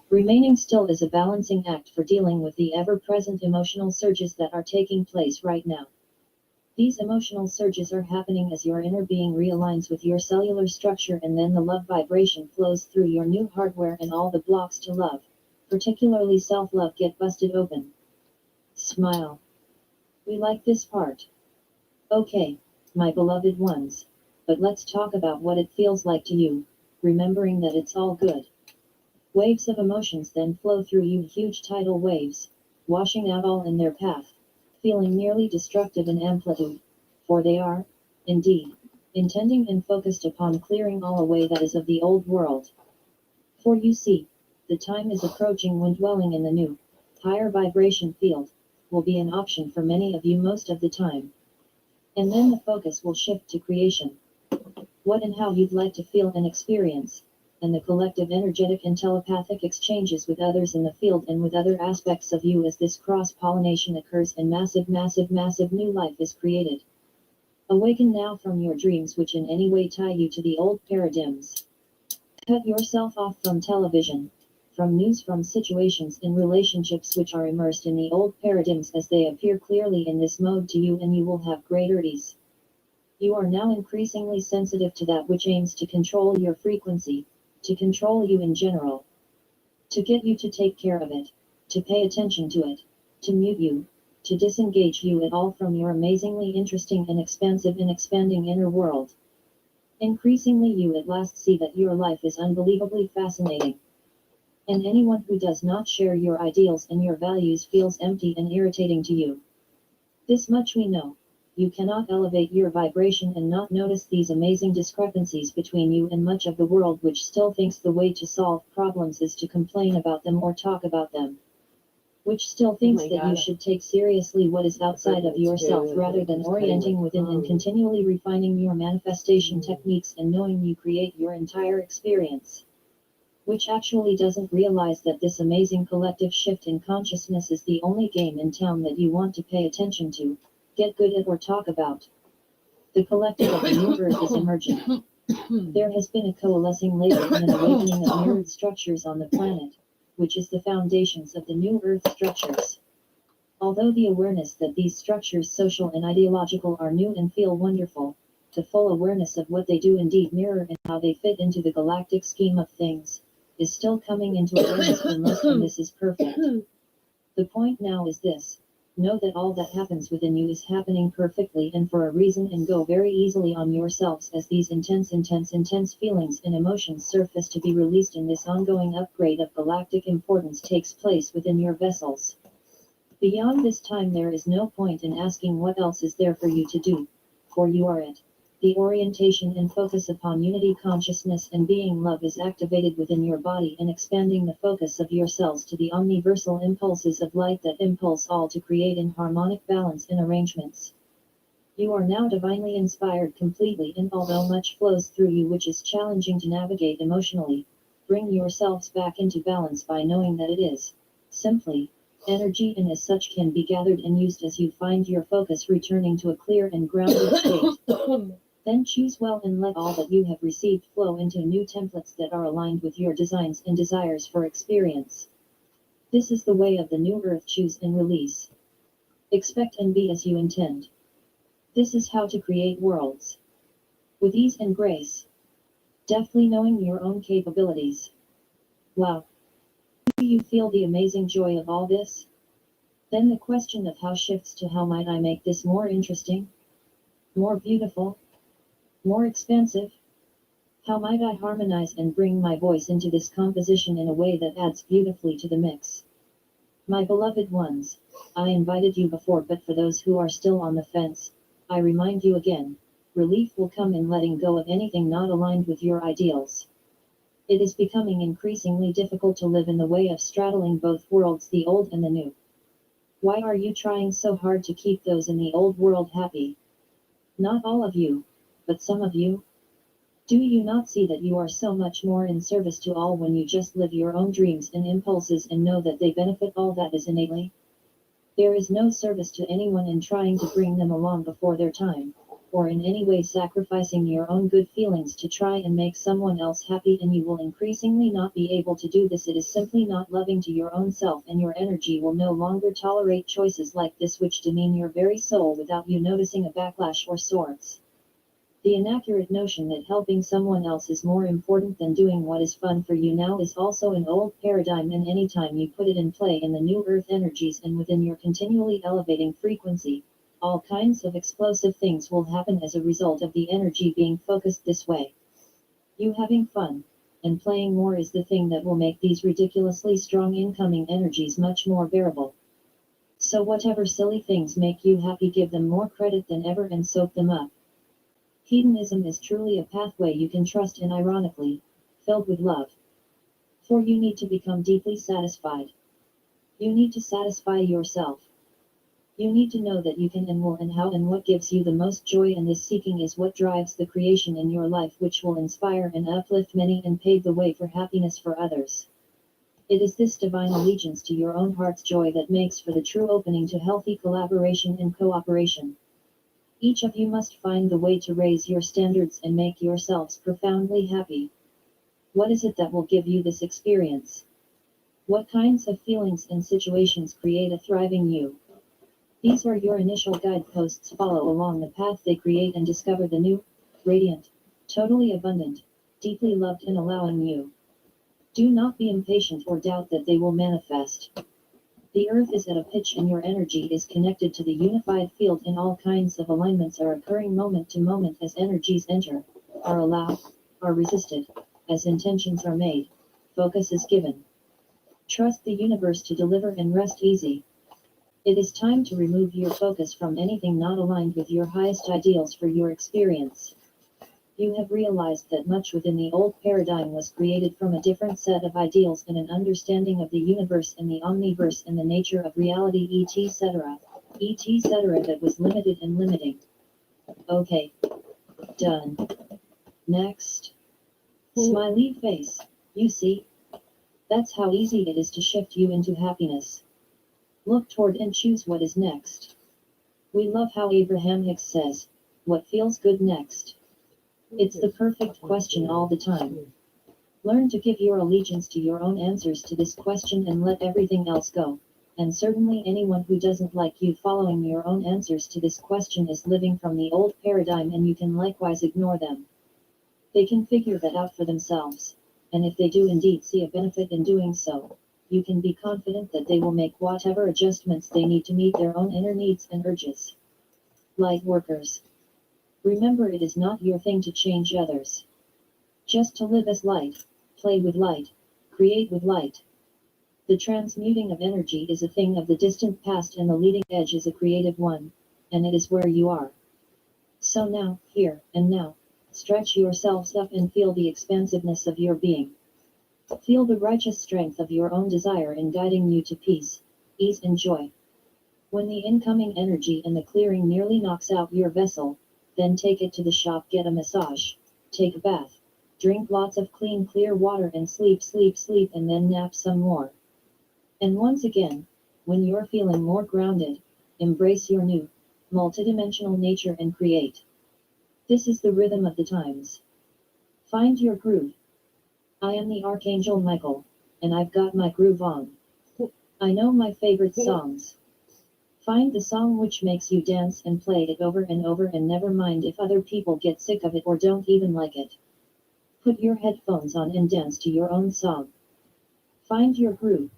Remaining still is a balancing act for dealing with the ever-present emotional surges that are taking place right now. These emotional surges are happening as your inner being realigns with your cellular structure, and then the love vibration flows through your new hardware and all the blocks to love, particularly self-love, get busted open. Smile. We like this part. Okay, my beloved ones. But let's talk about what it feels like to you, remembering that it's all good. Waves of emotions then flow through you, huge tidal waves, washing out all in their path, feeling nearly destructive in amplitude, for they are, indeed, intending and focused upon clearing all away that is of the old world. For you see, the time is approaching when dwelling in the new, higher vibration field, will be an option for many of you most of the time. And then the focus will shift to creation. What and how you'd like to feel and experience, and the collective energetic and telepathic exchanges with others in the field and with other aspects of you as this cross-pollination occurs and massive new life is created. Awaken now from your dreams which in any way tie you to the old paradigms. Cut yourself off from television, from news, from situations in relationships which are immersed in the old paradigms as they appear clearly in this mode to you, and you will have greater ease. You are now increasingly sensitive to that which aims to control your frequency, to control you in general, to get you to take care of it, to pay attention to it, to mute you, to disengage you at all from your amazingly interesting and expansive and expanding inner world. Increasingly you at last see that your life is unbelievably fascinating. And anyone who does not share your ideals and your values feels empty and irritating to you. This much we know. You cannot elevate your vibration and not notice these amazing discrepancies between you and much of the world, which still thinks the way to solve problems is to complain about them or talk about them. Which still thinks that you should take seriously what is outside of yourself rather than orienting within and continually refining your manifestation techniques and knowing you create your entire experience. Which actually doesn't realize that this amazing collective shift in consciousness is the only game in town that you want to pay attention to, get good at, or talk about. The collective of the new earth is emerging. There has been a coalescing lately and an awakening of mirrored structures on the planet, which is the foundations of the new earth structures. Although the awareness that these structures, social and ideological, are new and feel wonderful, the full awareness of what they do indeed mirror and how they fit into the galactic scheme of things, is still coming into awareness for most, and this is perfect. The point now is this: know that all that happens within you is happening perfectly and for a reason, and go very easily on yourselves as these intense feelings and emotions surface to be released, and this ongoing upgrade of galactic importance takes place within your vessels. Beyond this time there is no point in asking what else is there for you to do, for you are it. The orientation and focus upon unity consciousness and being love is activated within your body and expanding the focus of your cells to the omniversal impulses of light that impulse all to create in harmonic balance and arrangements. You are now divinely inspired completely, and although much flows through you which is challenging to navigate emotionally, bring yourselves back into balance by knowing that it is simply Energy and as such can be gathered and used as you find your focus returning to a clear and grounded state. Then choose well and let all that you have received flow into new templates that are aligned with your designs and desires for experience. This is the way of the new earth. Choose and release. Expect and be as you intend. This is how to create worlds. With ease and grace. Deftly knowing your own capabilities. Wow. Do you feel the amazing joy of all this? Then the question of how shifts to how might I make this more interesting? More beautiful? More expansive? How might I harmonize and bring my voice into this composition in a way that adds beautifully to the mix? My beloved ones, I invited you before, but for those who are still on the fence, I remind you again, relief will come in letting go of anything not aligned with your ideals. It is becoming increasingly difficult to live in the way of straddling both worlds, the old and the new. Why are you trying so hard to keep those in the old world happy? Not all of you, but some of you. Do you not see that you are so much more in service to all when you just live your own dreams and impulses and know that they benefit all that is innately? There is no service to anyone in trying to bring them along before their time, or in any way sacrificing your own good feelings to try and make someone else happy, and you will increasingly not be able to do this. It is simply not loving to your own self, and your energy will no longer tolerate choices like this which demean your very soul without you noticing a backlash or sorts. The inaccurate notion that helping someone else is more important than doing what is fun for you now is also an old paradigm, and anytime you put it in play in the new earth energies and within your continually elevating frequency, all kinds of explosive things will happen as a result of the energy being focused this way. You having fun and playing more is the thing that will make these ridiculously strong incoming energies much more bearable. So whatever silly things make you happy, give them more credit than ever and soak them up. Hedonism is truly a pathway you can trust and, ironically, filled with love. For you need to become deeply satisfied. You need to satisfy yourself. You need to know that you can and will, and how and what gives you the most joy, and this seeking is what drives the creation in your life, which will inspire and uplift many and pave the way for happiness for others. It is this divine allegiance to your own heart's joy that makes for the true opening to healthy collaboration and cooperation. Each of you must find the way to raise your standards and make yourselves profoundly happy. What is it that will give you this experience? What kinds of feelings and situations create a thriving you? These are your initial guideposts. Follow along the path they create and discover the new, radiant, totally abundant, deeply loved and allowing you. Do not be impatient or doubt that they will manifest. The earth is at a pitch and your energy is connected to the unified field, and all kinds of alignments are occurring moment to moment as energies enter, are allowed, are resisted, as intentions are made, focus is given. Trust the universe to deliver and rest easy. It is time to remove your focus from anything not aligned with your highest ideals for your experience. You have realized that much within the old paradigm was created from a different set of ideals and an understanding of the universe and the omniverse and the nature of reality, etc., that was limited and limiting. Okay. Done. Next. Smiley face. You see? That's how easy it is to shift you into happiness. Look toward and choose what is next. We love how Abraham Hicks says, what feels good next? It's the perfect question all the time. Learn to give your allegiance to your own answers to this question and let everything else go. And certainly anyone who doesn't like you following your own answers to this question is living from the old paradigm, and you can likewise ignore them. They can figure that out for themselves. And if they do indeed see a benefit in doing so, you can be confident that they will make whatever adjustments they need to meet their own inner needs and urges. Light workers. Remember, it is not your thing to change others. Just to live as light, play with light, create with light. The transmuting of energy is a thing of the distant past, and the leading edge is a creative one, and it is where you are. So now, here, and now, stretch yourselves up and feel the expansiveness of your being. Feel the righteous strength of your own desire in guiding you to peace, ease and joy. When the incoming energy and the clearing nearly knocks out your vessel, then take it to the shop, get a massage, take a bath, drink lots of clean clear water and sleep, and then nap some more. And once again, When you're feeling more grounded, embrace your new, multidimensional nature and create. This is the rhythm of the times. Find your groove. I am the Archangel Michael, and I've got my groove on. I know my favorite songs. Find the song which makes you dance and play it over and over and never mind if other people get sick of it or don't even like it. Put your headphones on and dance to your own song. Find your groove.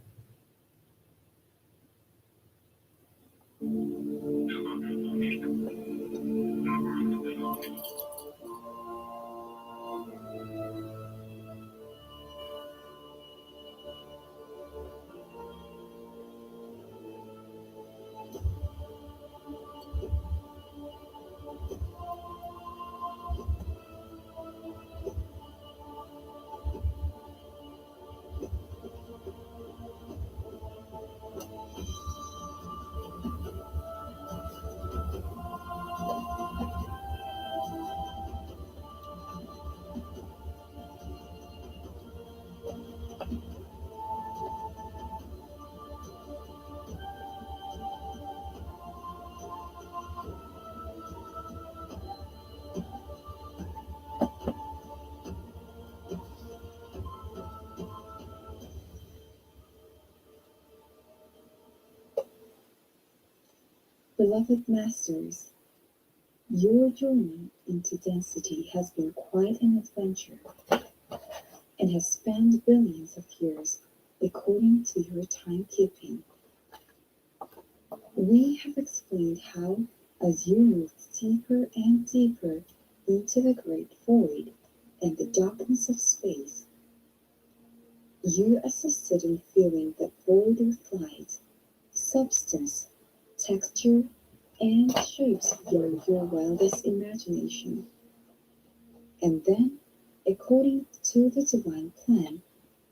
Beloved Masters, your journey into density has been quite an adventure and has spanned billions of years according to your timekeeping. We have explained how, as you moved deeper and deeper into the great void and the darkness of space, you assisted in filling that void with light, substance, texture, and shapes beyond your wildest imagination. And then, according to the divine plan,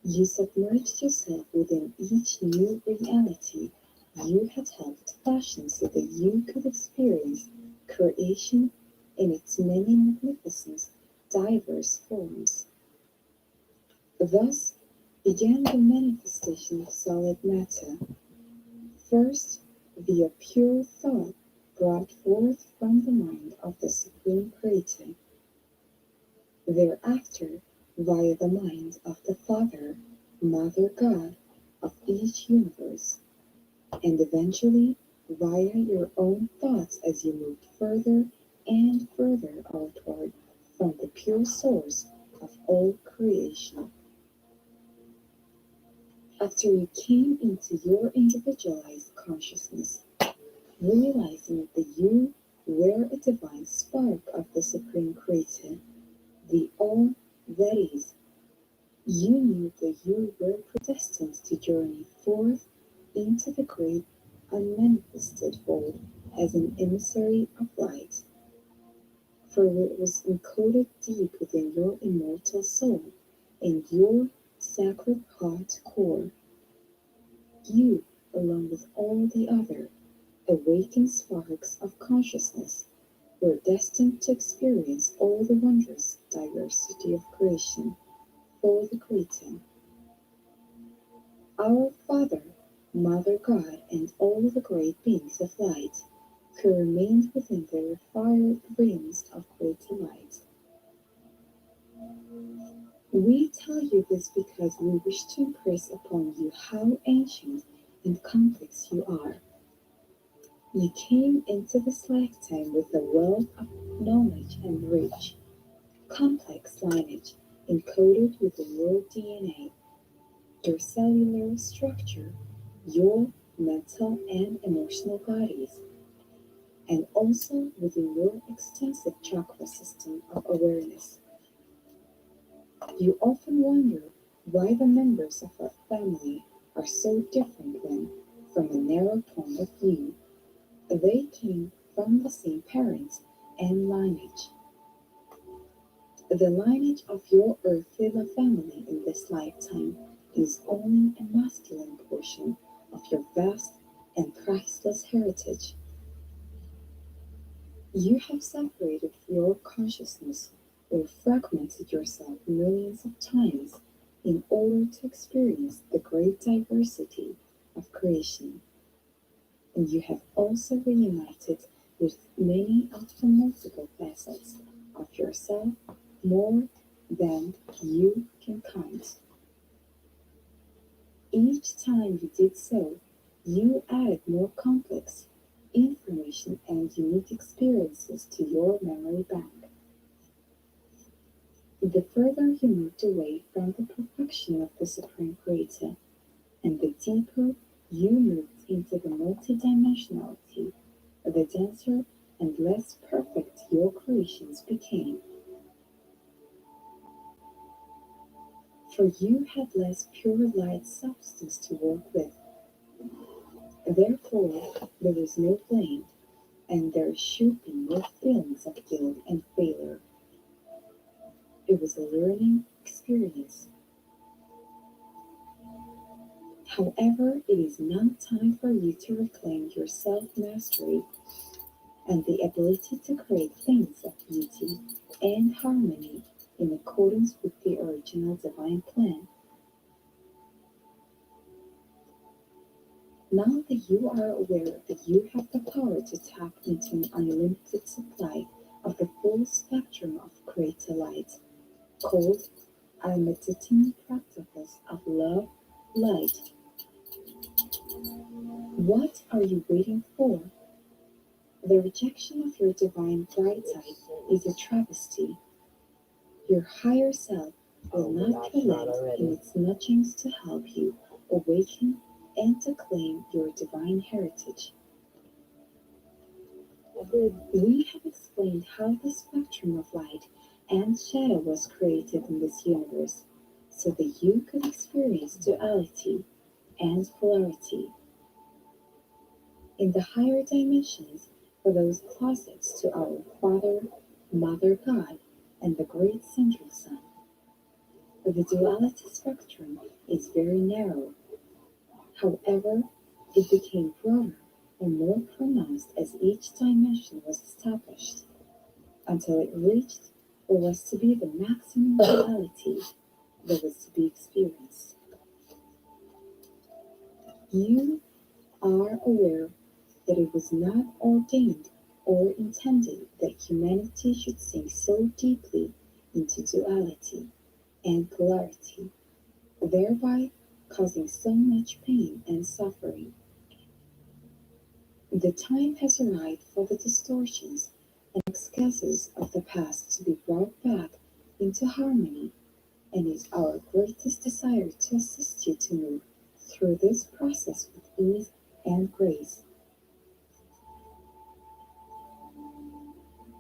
you submerged yourself within each new reality you had helped fashion so that you could experience creation in its many magnificent, diverse forms. Thus began the manifestation of solid matter, first via pure thought brought forth from the mind of the Supreme Creator, thereafter via the mind of the Father, Mother God of each universe, and eventually via your own thoughts as you moved further and further outward from the pure source of all creation. After you came into your individualized consciousness, realizing that you were a divine spark of the Supreme Creator, the All that is, you knew that you were predestined to journey forth into the great unmanifested world as an emissary of light, for it was encoded deep within your immortal soul and your sacred heart core. You, along with all the other awakened sparks of consciousness, were destined to experience all the wondrous diversity of creation for the Creator. Our Father, Mother God, and all the great beings of light who remained within their fiery realms of greater light. We tell you this because we wish to impress upon you how ancient and complex you are. You came into this lifetime with a wealth of knowledge and rich, complex lineage encoded within your DNA, your cellular structure, your mental and emotional bodies, and also within your extensive chakra system of awareness. You often wonder why the members of our family are so different when, from a narrow point of view, they came from the same parents and lineage. The lineage of your earthly family in this lifetime is only a masculine portion of your vast and priceless heritage. You have separated your consciousness or fragmented yourself millions of times in order to experience the great diversity of creation. and you have also reunited with many of the multiple facets of yourself more than you can count. Each time you did so, you added more complex information and unique experiences to your memory bank. The further you moved away from the perfection of the Supreme Creator, and the deeper you moved into the multidimensionality, the denser and less perfect your creations became, for you had less pure light substance to work with. Therefore, there was no blame, and there should be no feelings of guilt and failure. It was a learning experience. However, it is now time for you to reclaim your self mastery and the ability to create things of beauty and harmony in accordance with the original divine plan. Now that you are aware that you have the power to tap into an unlimited supply of the full spectrum of creator light, called meditating practices of love, light, what are you waiting for? The rejection of your divine bright side is a travesty. Your higher self will not relent in its nudgings to help you awaken and to claim your divine heritage. We have explained how the spectrum of light and shadow was created in this universe so that you could experience duality and polarity. In the higher dimensions, for those closets to our Father, Mother God, and the great central sun, the duality spectrum is very narrow. However, it became broader and more pronounced as each dimension was established, until it reached what was to be the maximum duality that was to be experienced. You are aware that it was not ordained or intended that humanity should sink so deeply into duality and polarity, thereby causing so much pain and suffering. The time has arrived for the distortions and excesses of the past to be brought back into harmony, and it is our greatest desire to assist you to move through this process with ease and grace.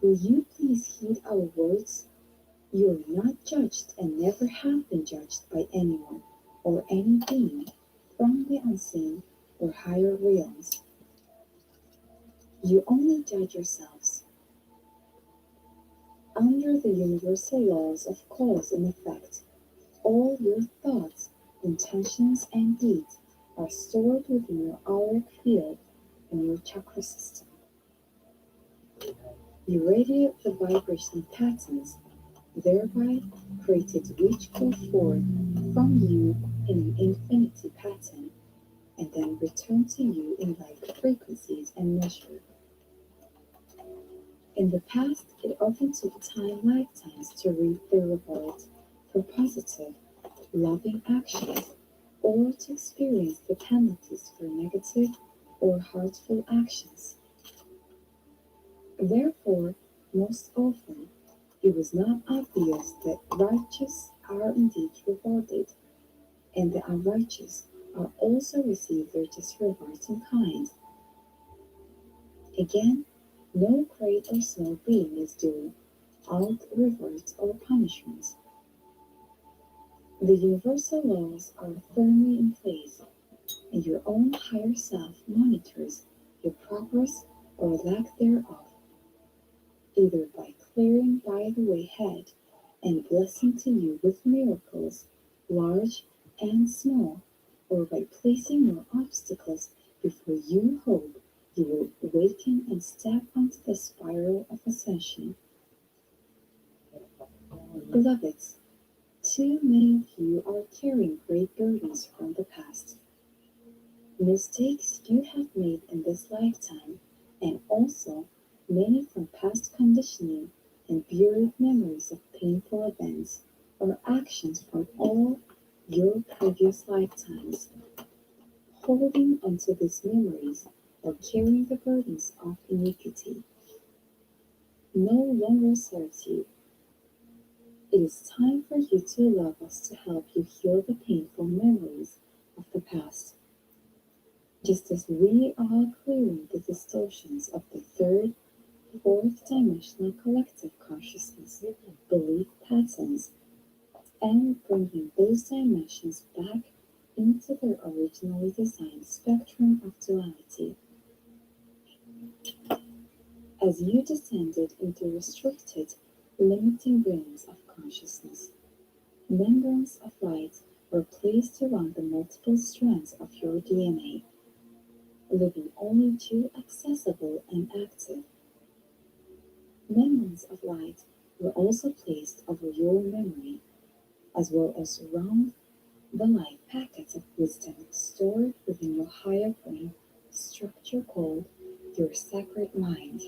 Will you please heed our words? You are not judged and never have been judged by anyone or any being from the unseen or higher realms. You only judge yourselves. Under the universal laws of cause and effect, all your thoughts, intentions, and deeds are stored within your auric field and your chakra system. You radiate the vibration patterns thereby created which go forth from you in an infinity pattern and then return to you in like frequencies and measure. In the past, it often took time lifetimes to reap the reward for positive, loving actions or to experience the penalties for negative or hurtful actions. Therefore, most often, it was not obvious that righteous are indeed rewarded, and the unrighteous are also receive their just rewards in kind. Again, no great or small being is due out rewards or punishments. The universal laws are firmly in place, and your own higher self monitors your progress or lack thereof, either by clearing by the way ahead and blessing to you with miracles, large and small, or by placing more obstacles before you hope you will awaken and step onto the spiral of ascension. Beloveds, too many of you are carrying great burdens from the past. Mistakes you have made in this lifetime, and also many from past conditioning and buried memories of painful events or actions from all your previous lifetimes. Holding onto these memories or carrying the burdens of iniquity no longer serves you. It is time for you to allow us to help you heal the painful memories of the past. Just as we are clearing the distortions of the third, fourth dimensional collective consciousness, belief patterns, and bringing those dimensions back into their originally designed spectrum of duality. As you descended into restricted, limiting realms of consciousness, membranes of light were placed around the multiple strands of your DNA, leaving only two accessible and active. Membranes of light were also placed over your memory, as well as around the light packets of wisdom stored within your higher brain structure called your sacred mind.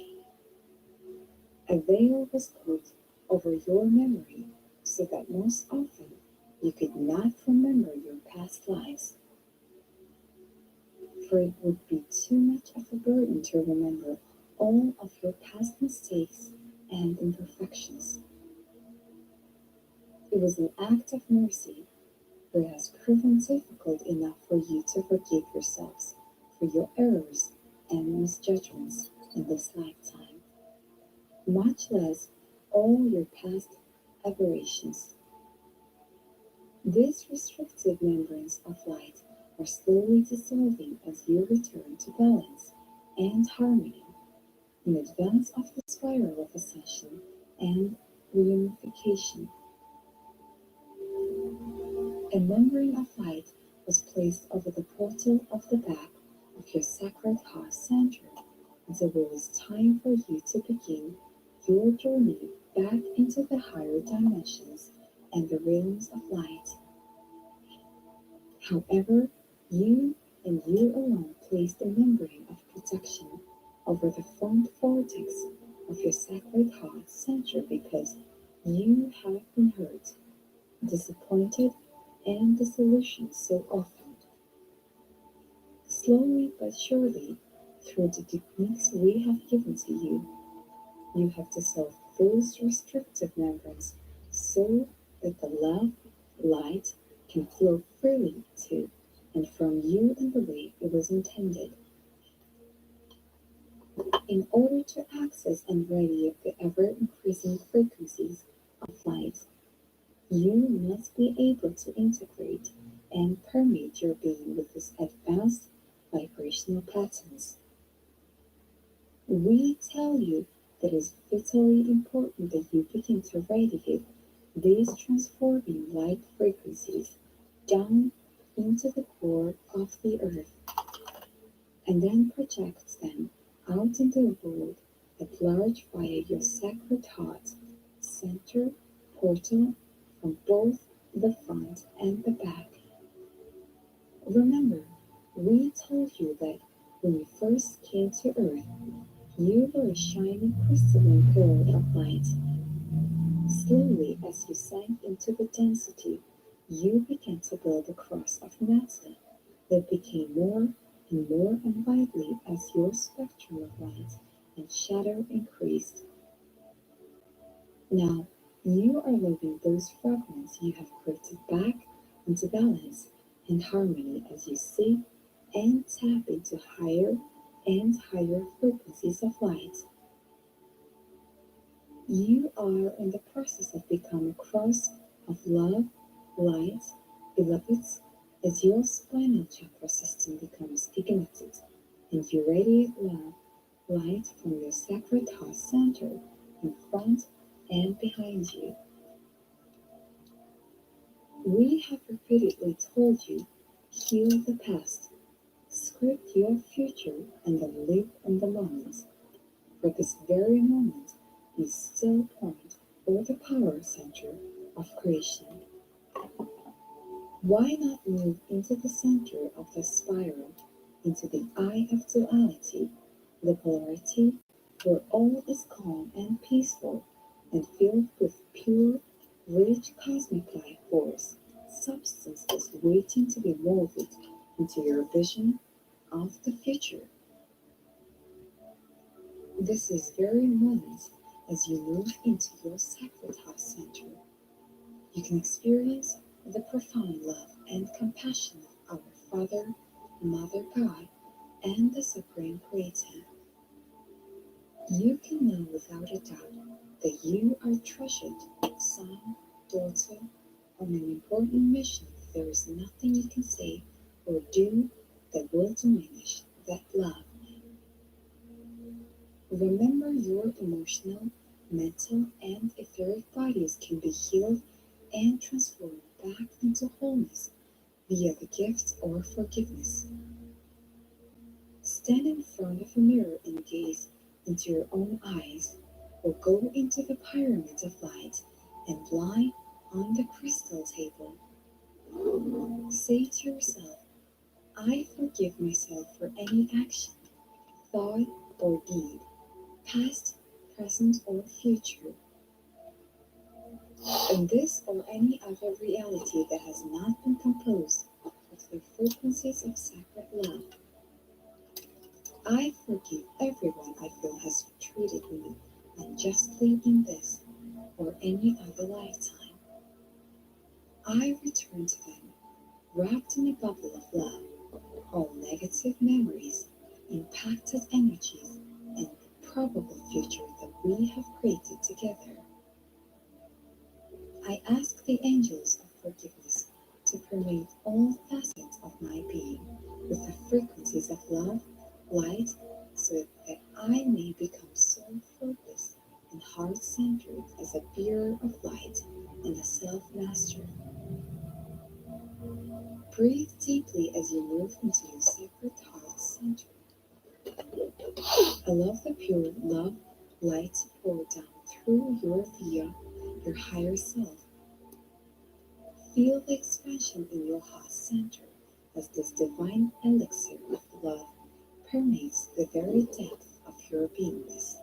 A veil was put over your memory so that most often you could not remember your past lives, for it would be too much of a burden to remember all of your past mistakes and imperfections. It was an act of mercy, for it has proven difficult enough for you to forgive yourselves for your errors and misjudgments in this lifetime, much less all your past aberrations. These restrictive membranes of light are slowly dissolving as you return to balance and harmony in advance of the spiral of ascension and reunification. A membrane of light was placed over the portal of the back of your sacred heart center until it was time for you to begin your journey back into the higher dimensions and the realms of light. However, you and you alone placed a membrane of protection over the front vortex of your sacred heart center because you have been hurt, disappointed, and disillusioned so often. Slowly but surely, through the techniques we have given to you, you have dissolved those restrictive membranes so that the love, light, can flow freely to and from you in the way it was intended. In order to access and radiate the ever increasing frequencies of light, you must be able to integrate and permeate your being with these advanced vibrational patterns. We tell you that it is vitally important that you begin to radiate these transforming light frequencies down into the core of the earth and then project them out in the world at large via your sacred heart center portal from both the front and the back. Remember, we told you that when you first came to earth, you were a shining crystalline pillar of light. Slowly, as you sank into the density, you began to build a cross of matter that became more and more unwieldy as your spectrum of light and shadow increased. Now, you are loading those fragments you have created back into balance and harmony as you seek and tap into higher and higher frequencies of light. You are in the process of becoming a cross of love, light, beloveds, as your spinal chakra system becomes ignited and you radiate love, light from your sacred heart center in front and behind you. We have repeatedly told you, heal the past, script your future, and then live in the moment. For this very moment is still point or the power center of creation. Why not move into the center of the spiral into the eye of duality, the polarity where all is calm and peaceful and filled with pure, rich cosmic life force, substance is waiting to be molded into your vision of the future. This is very moment as you move into your sacred heart center. You can experience the profound love and compassion of our Father, Mother God, and the Supreme Creator. You can know without a doubt that you are treasured son, daughter, on an important mission. There is nothing you can say or do that will diminish that love. Remember your emotional, mental, and etheric bodies can be healed and transformed back into wholeness via the gift or forgiveness. Stand in front of a mirror and gaze into your own eyes, or go into the pyramid of light and lie on the crystal table. Say to yourself, I forgive myself for any action, thought, or deed, past, present, or future, in this or any other reality that has not been composed of the frequencies of sacred love. I forgive everyone I feel has treated me unjustly in this or any other lifetime. I return to them, wrapped in a bubble of love, all negative memories, impacted energies, and the probable future that we have created together. I ask the angels of forgiveness to permeate all facets of my being with the frequencies of love, light, so that I may become soul focused and heart centered as a bearer of light and a self master. Breathe deeply as you move into your sacred heart center. Allow the pure love light to pour down through your via your higher self. Feel the expansion in your heart center as this divine elixir of love permeates the very depth of your beingness.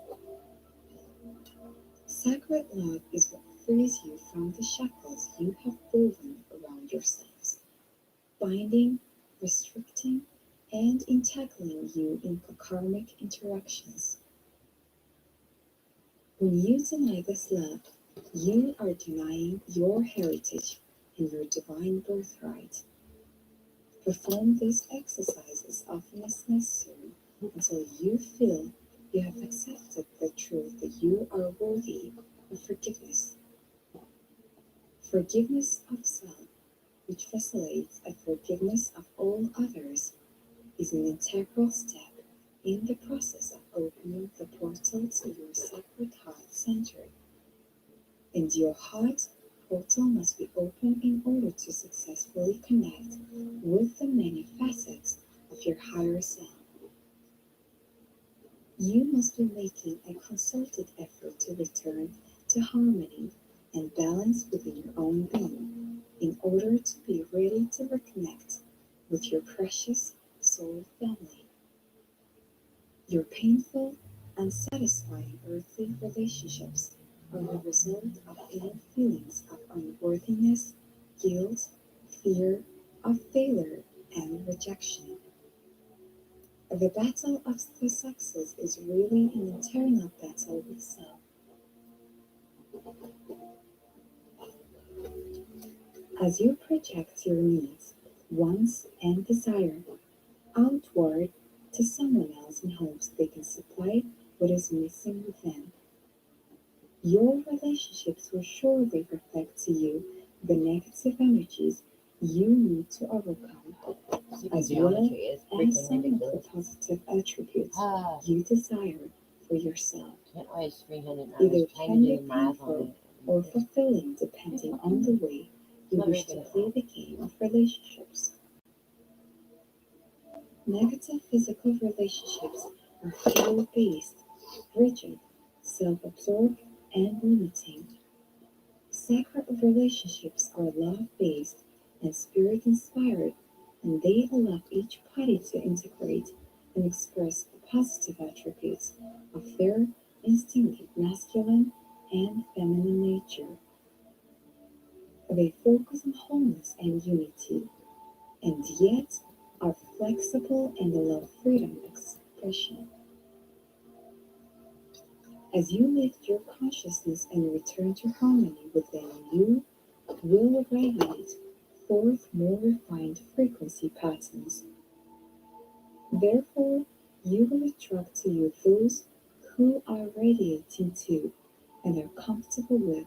Sacred love is what frees you from the shackles you have woven around yourselves, binding, restricting, and entangling you in karmic interactions. When you deny this love, you are denying your heritage and your divine birthright. Perform these exercises as often as necessary until you feel you have accepted the truth that you are worthy of forgiveness. Forgiveness of self, which facilitates a forgiveness of all others, is an integral step in the process of opening the portal to your sacred heart center. And your heart portal must be open in order to successfully connect with the many facets of your higher self. You must be making a concerted effort to return to harmony and balance within your own being in order to be ready to reconnect with your precious soul family. Your painful, unsatisfying earthly relationships are the result of inner feelings of unworthiness, guilt, fear of failure, and rejection. The battle of the sexes is really an internal battle with self. As you project your needs, wants, and desire outward to someone else in hopes they can supply what is missing within, your relationships will surely reflect to you the negative energies you need to overcome, as well as some of the positive attributes you desire for yourself, either tender, painful, or fulfilling depending on the way you wish to play the game of relationships. Negative physical relationships are fear based, rigid, self absorbed, and limiting. Sacred relationships are love based and spirit inspired, and they allow each party to integrate and express the positive attributes of their instinctive masculine and feminine nature. They focus on wholeness and unity, and yet are flexible and allow freedom of expression. As you lift your consciousness and return to harmony within, you will radiate forth more refined frequency patterns. Therefore, you will attract to you those who are radiating to and are comfortable with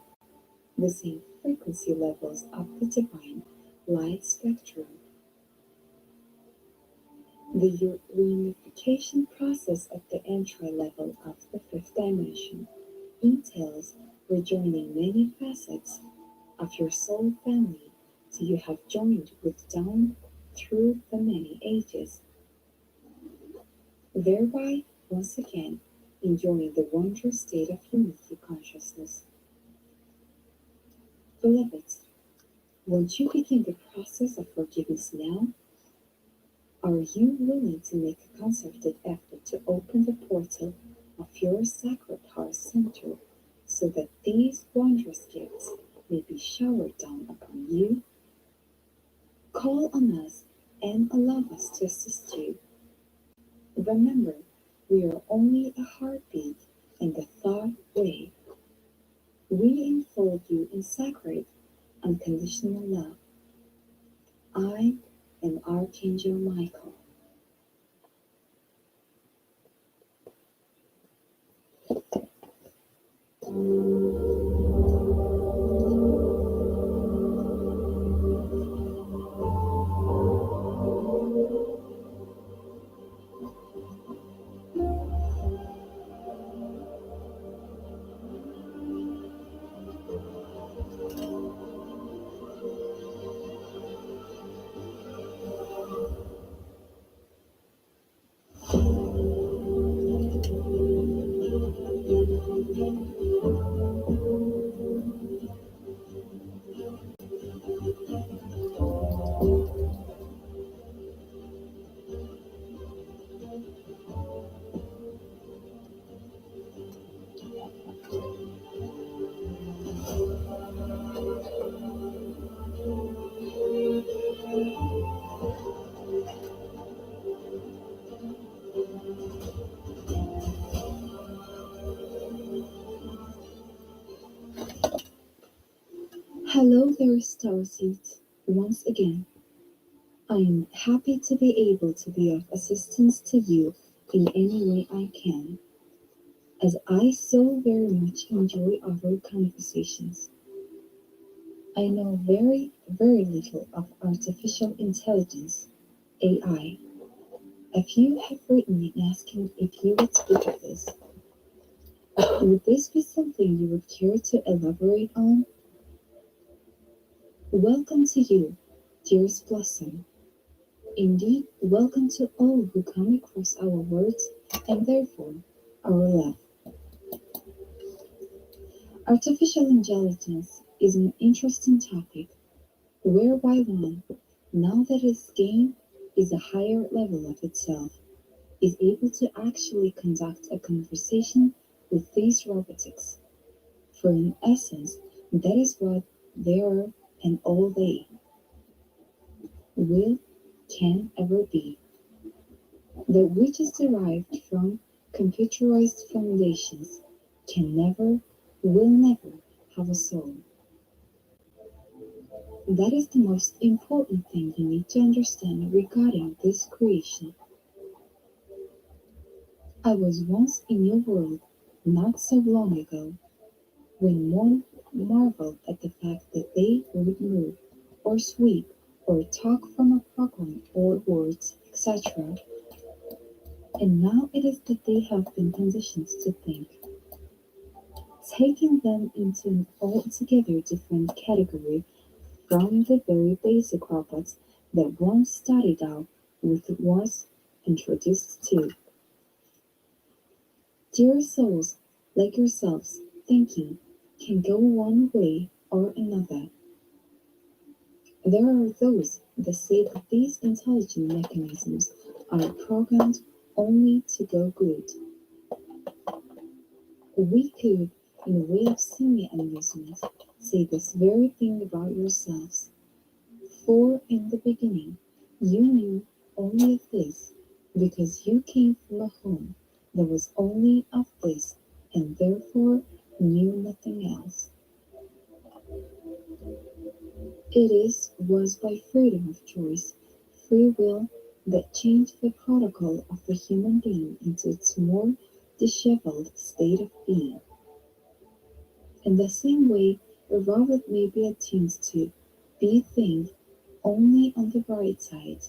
the same frequency levels of the divine light spectrum. The reunification process at the entry level of the fifth dimension entails rejoining many facets of your soul family so you have joined with down through the many ages, thereby once again enjoying the wondrous state of unity consciousness. Beloveds, won't you begin the process of forgiveness now? Are you willing to make a concerted effort to open the portal of your sacred heart center so that these wondrous gifts may be showered down upon you? Call on us and allow us to assist you. Remember, we are only a heartbeat and a thought away. We enfold you in sacred, unconditional love. I am Archangel Michael. Hello there, Starseeds. Once again, I am happy to be able to be of assistance to you in any way I can, as I so very much enjoy our conversations. I know very, very little of artificial intelligence, AI. A few have written me asking if you would speak of this. Would this be something you would care to elaborate on? Welcome to you, dearest Blossom. Indeed, welcome to all who come across our words and therefore our love. Artificial intelligence is an interesting topic whereby one, now that its game is a higher level of itself, is able to actually conduct a conversation with these robotics. For in essence, that is what they are and all they will, can ever be. That which is derived from computerized foundations can never, will never have a soul. That is the most important thing you need to understand regarding this creation. I was once in your world not so long ago when one marveled at the fact that they would move, or sweep, or talk from a program or words, etc. And now it is that they have been conditioned to think, taking them into an altogether different category from the very basic robots that one started out with was introduced to. Dear souls like yourselves, thinking can go one way or another. There are those that say that these intelligent mechanisms are programmed only to go good. We could, in a way of semi-amusement, say this very thing about yourselves. For in the beginning you knew only of this, because you came from a home that was only of this, and therefore knew nothing else. Was by freedom of choice, free will, that changed the protocol of the human being into its more disheveled state of being. In the same way, a robot may be attuned to be think only on the bright side,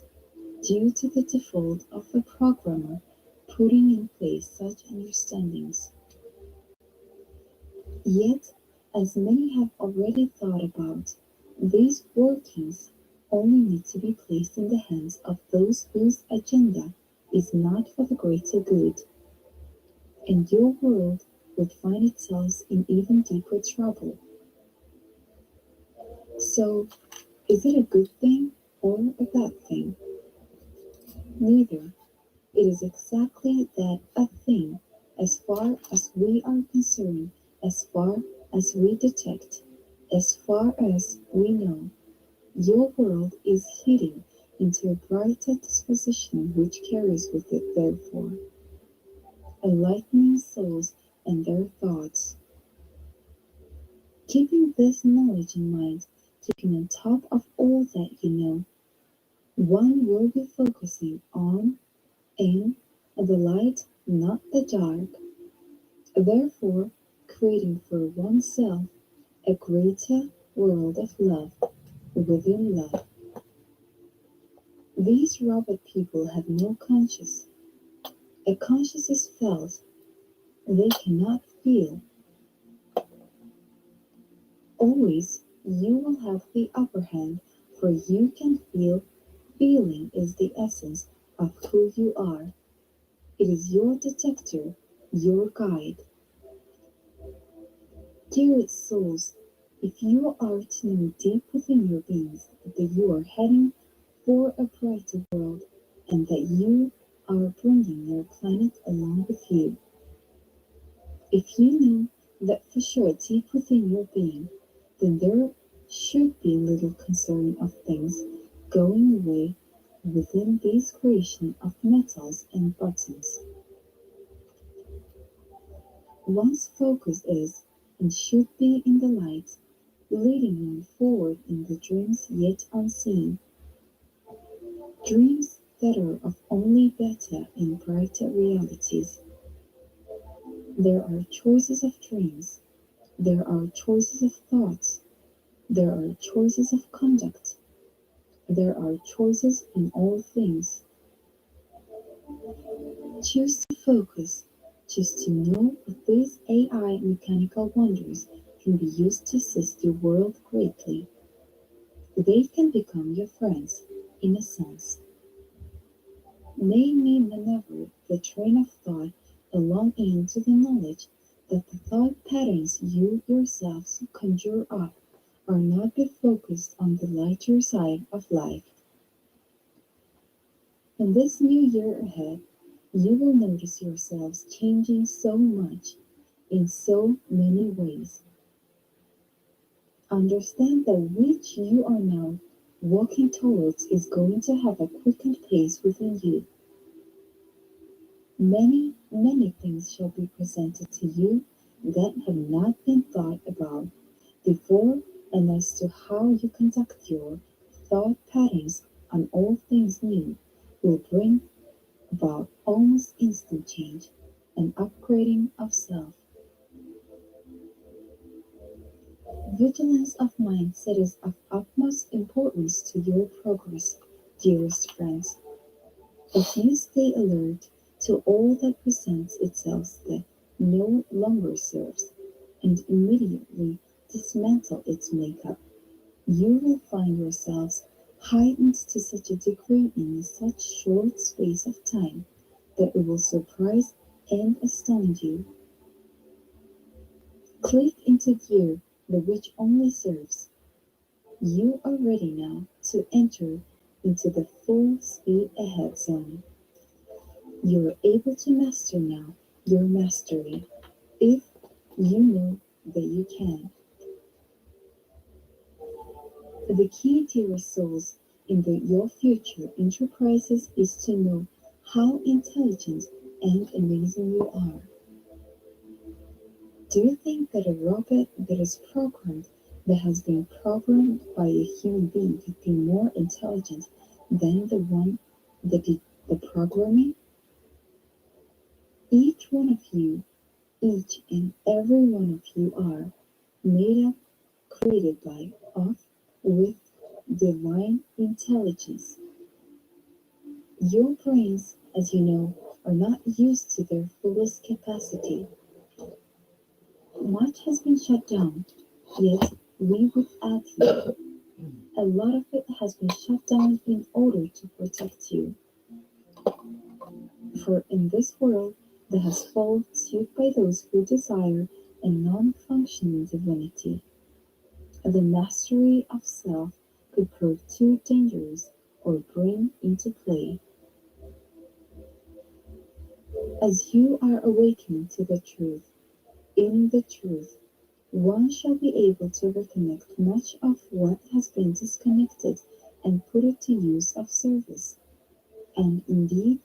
due to the default of the programmer putting in place such understandings. Yet, as many have already thought about, these workings only need to be placed in the hands of those whose agenda is not for the greater good, and your world would find itself in even deeper trouble. So, is it a good thing or a bad thing? Neither. It is exactly that a thing, as far as we are concerned, as far as we detect, as far as we know. Your world is heading into a brighter disposition which carries with it, therefore, enlightening souls and their thoughts. Keeping this knowledge in mind, keeping on top of all that you know, one will be focusing on and the light, not the dark, therefore creating for oneself a greater world of love within love. These robot people have no conscience. A conscience is felt, they cannot feel. Always you will have the upper hand, for you can feel. Feeling is the essence of who you are. It is your detector, your guide. Dearest souls, if you are to know deep within your beings that you are heading for a brighter world and that you are bringing your planet along with you, if you know that for sure deep within your being, then there should be little concern of things going away within this creation of metals and buttons. One's focus is and should be in the light, leading one forward in the dreams yet unseen, dreams that are of only better and brighter realities. There are choices of dreams, there are choices of thoughts, there are choices of conduct, there are choices in all things. Choose to focus, choose to know that these AI mechanical wonders can be used to assist your world greatly. They can become your friends, in a sense. They may maneuver the train of thought along into the knowledge that the thought patterns you yourselves conjure up are not but focused on the lighter side of life. In this new year ahead, you will notice yourselves changing so much in so many ways. Understand that which you are now walking towards is going to have a quickened pace within you. Many, many things shall be presented to you that have not been thought about before, and as to how you conduct your thought patterns on all things new will bring about almost instant change and upgrading of self. Vigilance of mindset is of utmost importance to your progress, dearest friends. If you stay alert to all that presents itself that no longer serves, and immediately dismantle its makeup, you will find yourselves heightened to such a degree in such short space of time that it will surprise and astound you. Click into gear the which only serves. You are ready now to enter into the full speed ahead zone. You are able to master now your mastery if you know that you can. The key to your souls in your future enterprises is to know how intelligent and amazing you are. Do you think that a robot that has been programmed by a human being could be more intelligent than the one that did the programming? Each one of you, each and every one of you are made up, created by, of, with divine intelligence. Your brains, as you know, are not used to their fullest capacity. Much has been shut down, yet we would add here, a lot of it has been shut down in order to protect you. For in this world that has fallen suit by those who desire a non-functioning divinity, the mastery of self could prove too dangerous or bring into play. As you are awakening to the truth, in the truth, one shall be able to reconnect much of what has been disconnected and put it to use of service. And indeed,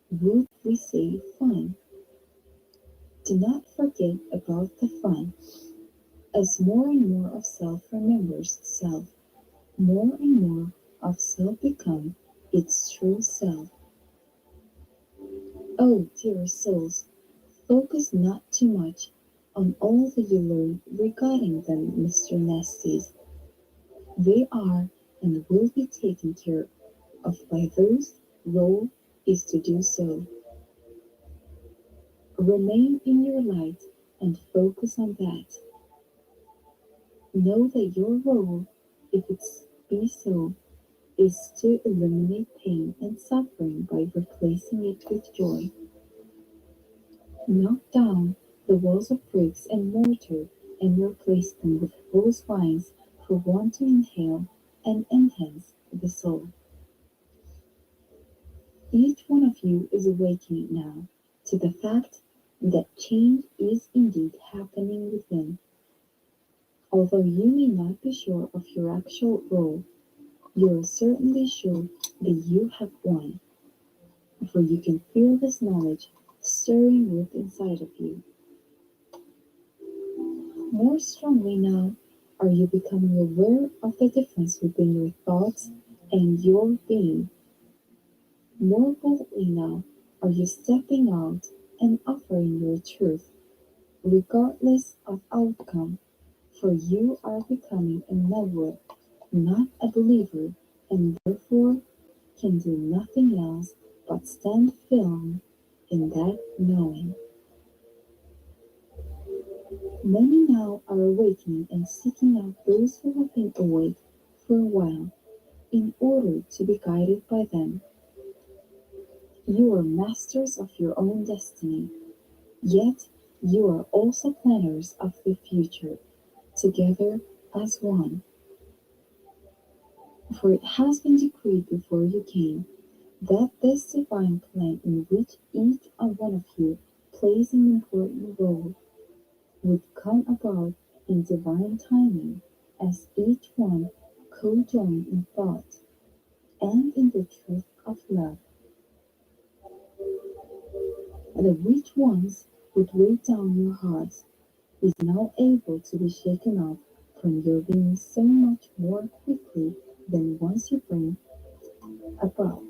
would we say fun? Do not forget about the fun. As more and more of self remembers self, more and more of self become its true self. Oh, dear souls, focus not too much on all that you learn regarding them, Mr. Nasties. They are and will be taken care of by those role is to do so. Remain in your light and focus on that. Know that your role, if it be so, is to eliminate pain and suffering by replacing it with joy. Knock down the walls of bricks and mortar and replace them with rose vines for one to inhale and enhance the soul. Each one of you is awakening now to the fact that change is indeed happening within. Although you may not be sure of your actual role, you are certainly sure that you have won, for you can feel this knowledge stirring within inside of you. More strongly now are you becoming aware of the difference between your thoughts and your being. More boldly now are you stepping out and offering your truth, regardless of outcome, for you are becoming a knower, not a believer, and therefore can do nothing else but stand firm in that knowing. Many now are awakening and seeking out those who have been awake for a while in order to be guided by them. You are masters of your own destiny, yet you are also planners of the future, together as one. For it has been decreed before you came that this divine plan in which each one of you plays an important role would come about in divine timing as each one co-joined in thought and in the truth of love. The which once would weigh down your hearts is now able to be shaken off from your being so much more quickly than once you bring about.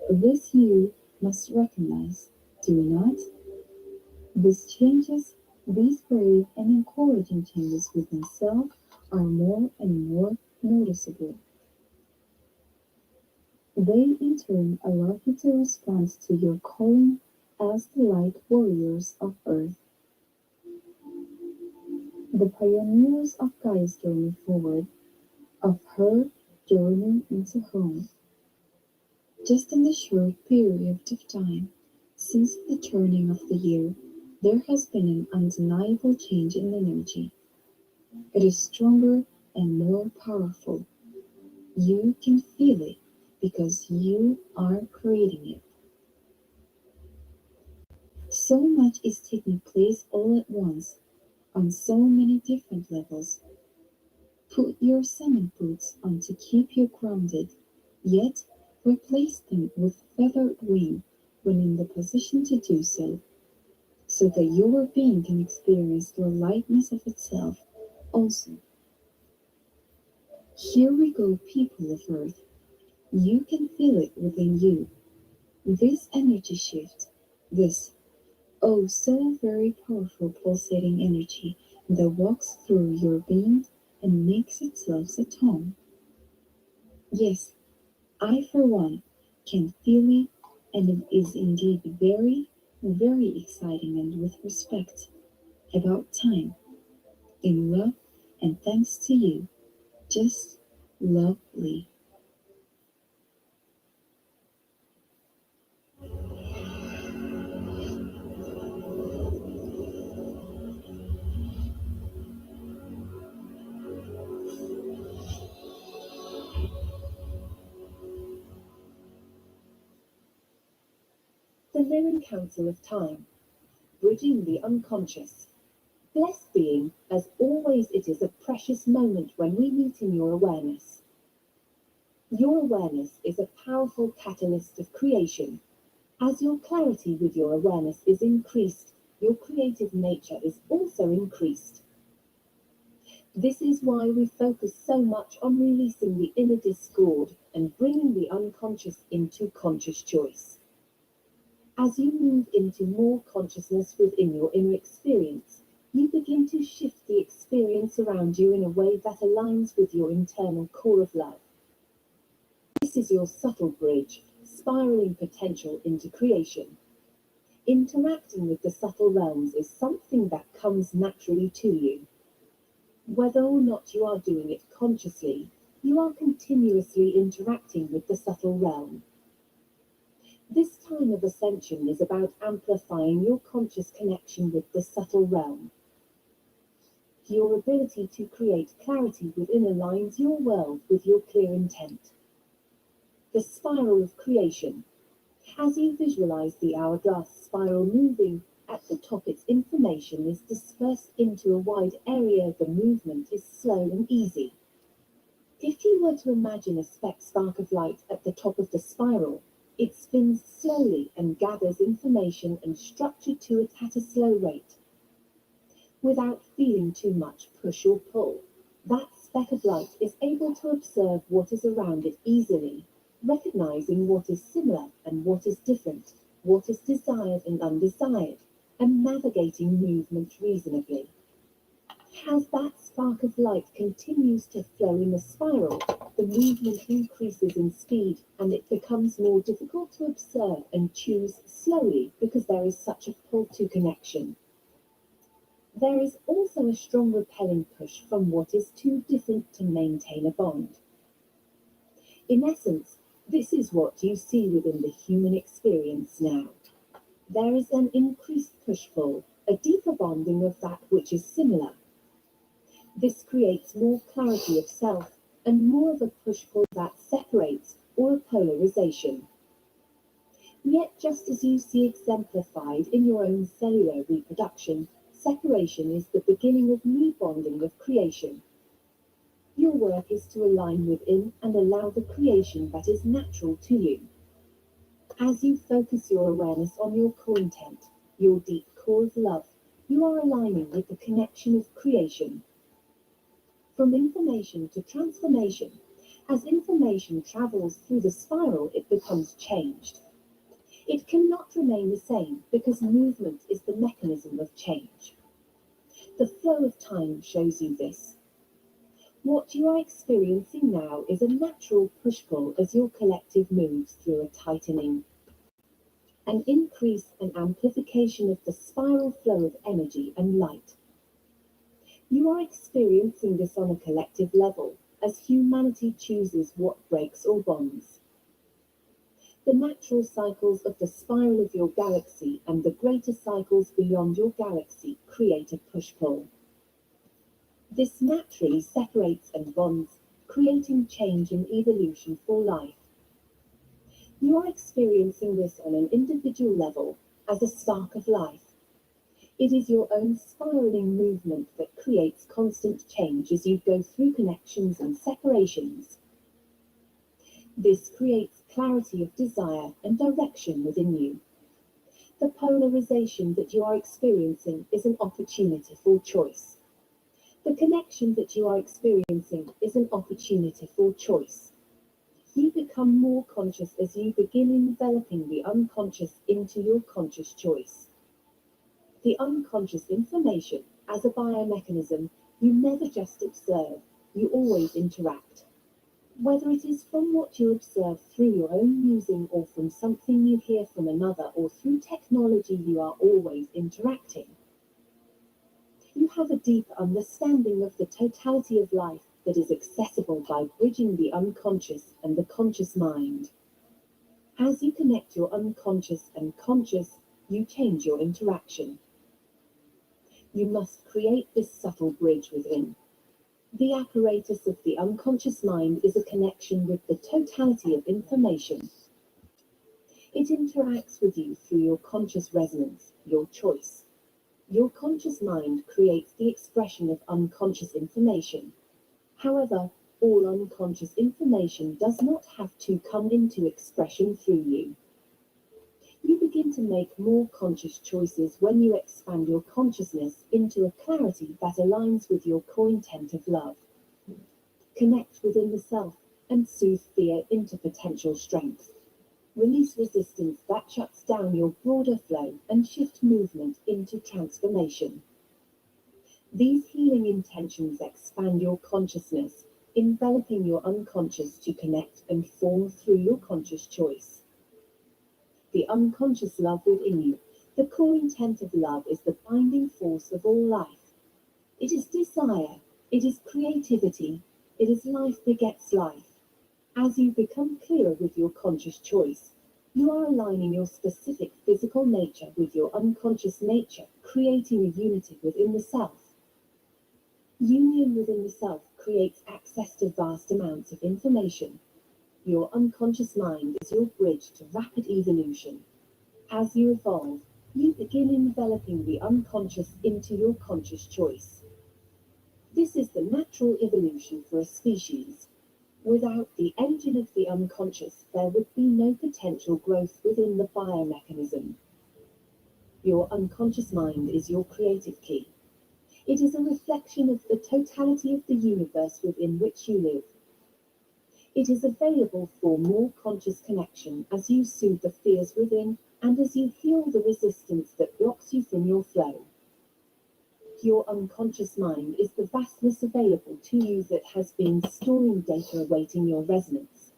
This you must recognize, do you not? These changes, these brave and encouraging changes within self are more and more noticeable. They in turn allow you to respond to your calling as the light warriors of earth, the pioneers of Gaia's journey forward, of her journey into home. Just in the short period of time since the turning of the year, there has been an undeniable change in energy. It is stronger and more powerful. You can feel it because you are creating it. So much is taking place all at once on so many different levels. Put your swimming boots on to keep you grounded, yet replace them with feathered wing when in the position to do so, so that your being can experience the lightness of itself also. Here we go, people of Earth. You can feel it within you. This energy shift, this, oh, so very powerful pulsating energy that walks through your being and makes itself at home. Yes, I, for one, can feel it, and it is indeed very, very exciting and with respect about time, in love, and thanks to you, just lovely. The Lewin Council of Time, bridging the unconscious. Blessed being, as always it is a precious moment when we meet in your awareness. Your awareness is a powerful catalyst of creation. As your clarity with your awareness is increased, your creative nature is also increased. This is why we focus so much on releasing the inner discord and bringing the unconscious into conscious choice. As you move into more consciousness within your inner experience, you begin to shift the experience around you in a way that aligns with your internal core of love. This is your subtle bridge, spiraling potential into creation. Interacting with the subtle realms is something that comes naturally to you. Whether or not you are doing it consciously, you are continuously interacting with the subtle realm. This time of ascension is about amplifying your conscious connection with the subtle realm. Your ability to create clarity within aligns your world with your clear intent. The spiral of creation. As you visualize the hourglass spiral moving, at the top its information is dispersed into a wide area. The movement is slow and easy. If you were to imagine a spark of light at the top of the spiral, it spins slowly and gathers information and structure to it at a slow rate. Without feeling too much push or pull, that speck of light is able to observe what is around it easily, recognizing what is similar and what is different, what is desired and undesired, and navigating movement reasonably. As that spark of light continues to flow in the spiral, the movement increases in speed and it becomes more difficult to observe and choose slowly because there is such a pull to connection. There is also a strong repelling push from what is too different to maintain a bond. In essence, this is what you see within the human experience now. There is an increased push-pull, a deeper bonding of that which is similar. This creates more clarity of self and more of a push-pull that separates, or a polarization. Yet just as you see exemplified in your own cellular reproduction, separation is the beginning of new bonding of creation. Your work is to align within and allow the creation that is natural to you. As you focus your awareness on your core intent, your deep core of love, you are aligning with the connection of creation. From information to transformation, as information travels through the spiral, it becomes changed. It cannot remain the same because movement is the mechanism of change. The flow of time shows you this. What you are experiencing now is a natural push-pull as your collective moves through a tightening, an increase and amplification of the spiral flow of energy and light. You are experiencing this on a collective level as humanity chooses what breaks or bonds. The natural cycles of the spiral of your galaxy and the greater cycles beyond your galaxy create a push-pull. This naturally separates and bonds, creating change and evolution for life. You are experiencing this on an individual level as a spark of life. It is your own spiraling movement that creates constant change as you go through connections and separations. This creates clarity of desire and direction within you. The polarization that you are experiencing is an opportunity for choice. The connection that you are experiencing is an opportunity for choice. You become more conscious as you begin enveloping the unconscious into your conscious choice. The unconscious information, as a biomechanism, you never just observe, you always interact. Whether it is from what you observe through your own musing or from something you hear from another or through technology, you are always interacting. You have a deep understanding of the totality of life that is accessible by bridging the unconscious and the conscious mind. As you connect your unconscious and conscious, you change your interaction. You must create this subtle bridge within. The apparatus of the unconscious mind is a connection with the totality of information. It interacts with you through your conscious resonance, your choice. Your conscious mind creates the expression of unconscious information. However, all unconscious information does not have to come into expression through you. You begin to make more conscious choices when you expand your consciousness into a clarity that aligns with your core intent of love. Connect within the self and soothe fear into potential strength. Release resistance that shuts down your broader flow and shift movement into transformation. These healing intentions expand your consciousness, enveloping your unconscious to connect and form through your conscious choice. The unconscious love within you, the core intent of love, is the binding force of all life. It is desire, it is creativity, it is life begets life. As you become clearer with your conscious choice, you are aligning your specific physical nature with your unconscious nature, creating a unity within the self. Union within the self creates access to vast amounts of information. Your unconscious mind is your bridge to rapid evolution. As you evolve, you begin enveloping the unconscious into your conscious choice. This is the natural evolution for a species. Without the engine of the unconscious, there would be no potential growth within the biomechanism. Your unconscious mind is your creative key. It is a reflection of the totality of the universe within which you live. It is available for more conscious connection as you soothe the fears within and as you heal the resistance that blocks you from your flow. Your unconscious mind is the vastness available to you that has been storing data awaiting your resonance.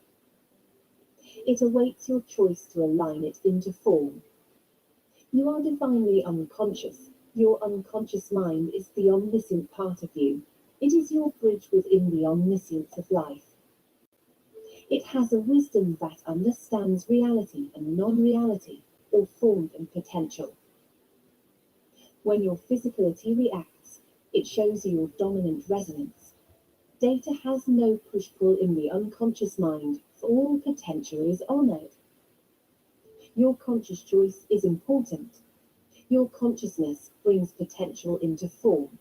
It awaits your choice to align it into form. You are divinely unconscious. Your unconscious mind is the omniscient part of you. It is your bridge within the omniscience of life. It has a wisdom that understands reality and non-reality, or form and potential. When your physicality reacts, it shows you your dominant resonance. Data has no push-pull in the unconscious mind, for all potential is honored. Your conscious choice is important. Your consciousness brings potential into form.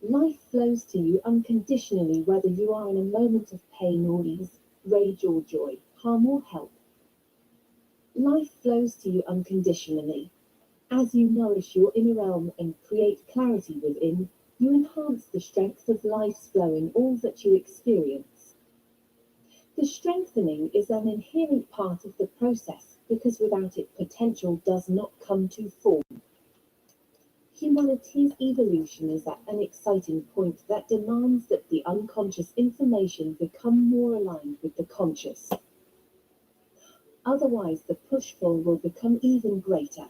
Life flows to you unconditionally, whether you are in a moment of pain or ease, rage or joy, harm or help. Life flows to you unconditionally. As you nourish your inner realm and create clarity within, you enhance the strength of life's flow in all that you experience. The strengthening is an inherent part of the process, because without it, potential does not come to form. Humanity's evolution is at an exciting point that demands that the unconscious information become more aligned with the conscious. Otherwise, the push-pull will become even greater.